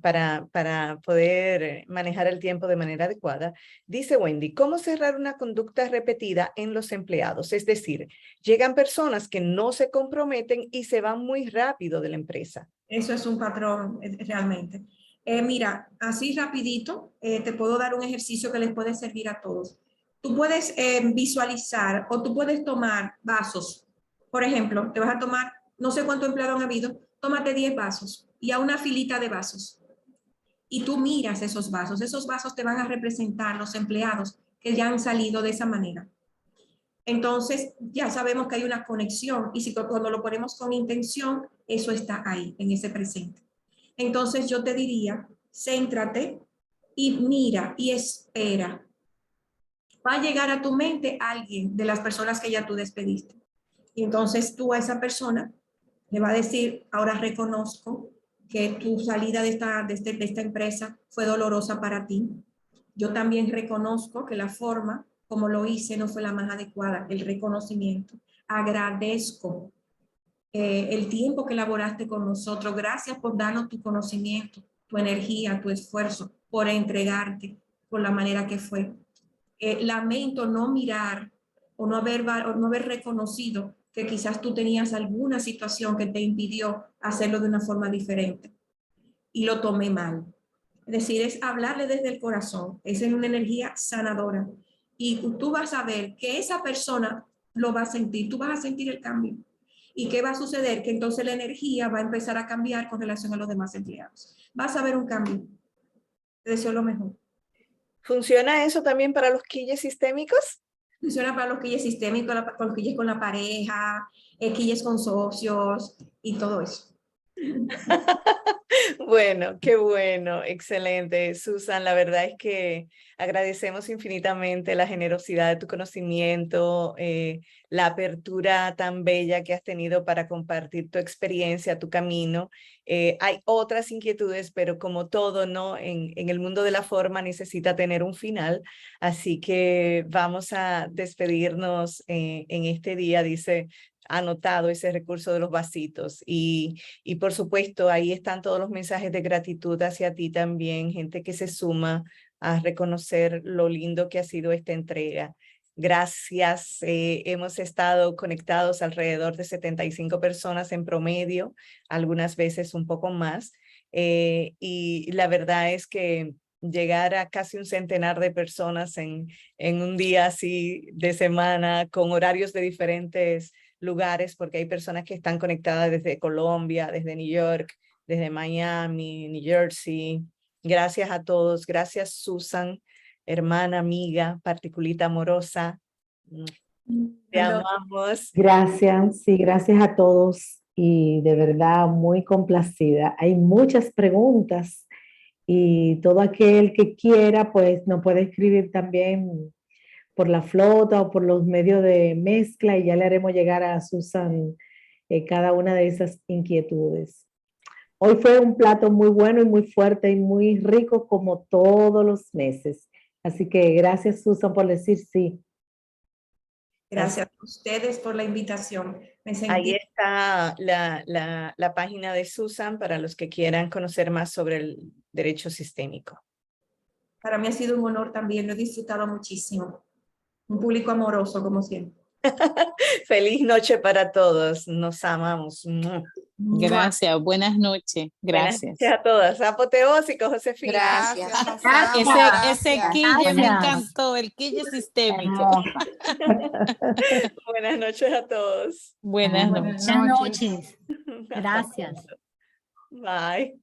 para poder manejar el tiempo de manera adecuada. Dice Wendy, ¿cómo cerrar una conducta repetida en los empleados? Es decir, llegan personas que no se comprometen y se van muy rápido de la empresa. Eso es un patrón realmente. Mira, así rapidito, te puedo dar un ejercicio que les puede servir a todos. Tú puedes visualizar o tú puedes tomar vasos. Por ejemplo, te vas a tomar, no sé cuántos empleados han habido, tómate 10 vasos y a una filita de vasos. Y tú miras esos vasos te van a representar los empleados que ya han salido de esa manera. Entonces, ya sabemos que hay una conexión y si cuando lo ponemos con intención, eso está ahí, en ese presente. Entonces, yo te diría, céntrate y mira y espera. Va a llegar a tu mente alguien de las personas que ya tú despediste. Y entonces tú a esa persona le va a decir, ahora reconozco que tu salida de esta empresa fue dolorosa para ti. Yo también reconozco que la forma como lo hice no fue la más adecuada, el reconocimiento. Agradezco el tiempo que laboraste con nosotros. Gracias por darnos tu conocimiento, tu energía, tu esfuerzo, por entregarte por la manera que fue. Lamento no mirar o no haber reconocido que quizás tú tenías alguna situación que te impidió hacerlo de una forma diferente y lo tomé mal. Es decir, es hablarle desde el corazón, es en una energía sanadora y tú vas a ver que esa persona lo va a sentir, tú vas a sentir el cambio. ¿Y qué va a suceder? Que entonces la energía va a empezar a cambiar con relación a los demás empleados. Vas a ver un cambio. Te deseo lo mejor. ¿Funciona eso también para los quilles sistémicos? Funciona para los quilles sistémicos, para los quilles con la pareja, quilles con socios y todo eso. Bueno, qué bueno, excelente. Susan, la verdad es que agradecemos infinitamente la generosidad de tu conocimiento, la apertura tan bella que has tenido para compartir tu experiencia, tu camino. Hay otras inquietudes, pero como todo, ¿no? En el mundo de la forma necesita tener un final, así que vamos a despedirnos en este día, dice anotado ese recurso de los vasitos y por supuesto ahí están todos los mensajes de gratitud hacia ti también, gente que se suma a reconocer lo lindo que ha sido esta entrega. Gracias, hemos estado conectados alrededor de 75 personas en promedio, algunas veces un poco más, y la verdad es que llegar a casi un centenar de personas en un día así de semana con horarios de diferentes lugares, porque hay personas que están conectadas desde Colombia, desde New York, desde Miami, New Jersey. Gracias a todos. Gracias, Susan, hermana, amiga, particulita amorosa. Te amamos. Gracias, sí, gracias a todos. y de verdad muy complacida. Hay muchas preguntas y todo aquel que quiera pues nos puede escribir también por la flota o por los medios de mezcla y ya le haremos llegar a Susan cada una de esas inquietudes. Hoy fue un plato muy bueno y muy fuerte y muy rico como todos los meses. Así que gracias, Susan, por decir sí. Gracias a ustedes por la invitación. Me Ahí sentí, está la página de Susan para los que quieran conocer más sobre el derecho sistémico. para mí ha sido un honor también, lo he disfrutado muchísimo. Un público amoroso, como siempre. Feliz noche para todos. Nos amamos. Gracias, buenas noches. Buenas Gracias. noches a todas. Apoteósico, Josefina. Gracias. Ese quille me encantó, el quille sistémico. Buenas noches a todos. Buenas noches. Buenas noches. Gracias. Bye.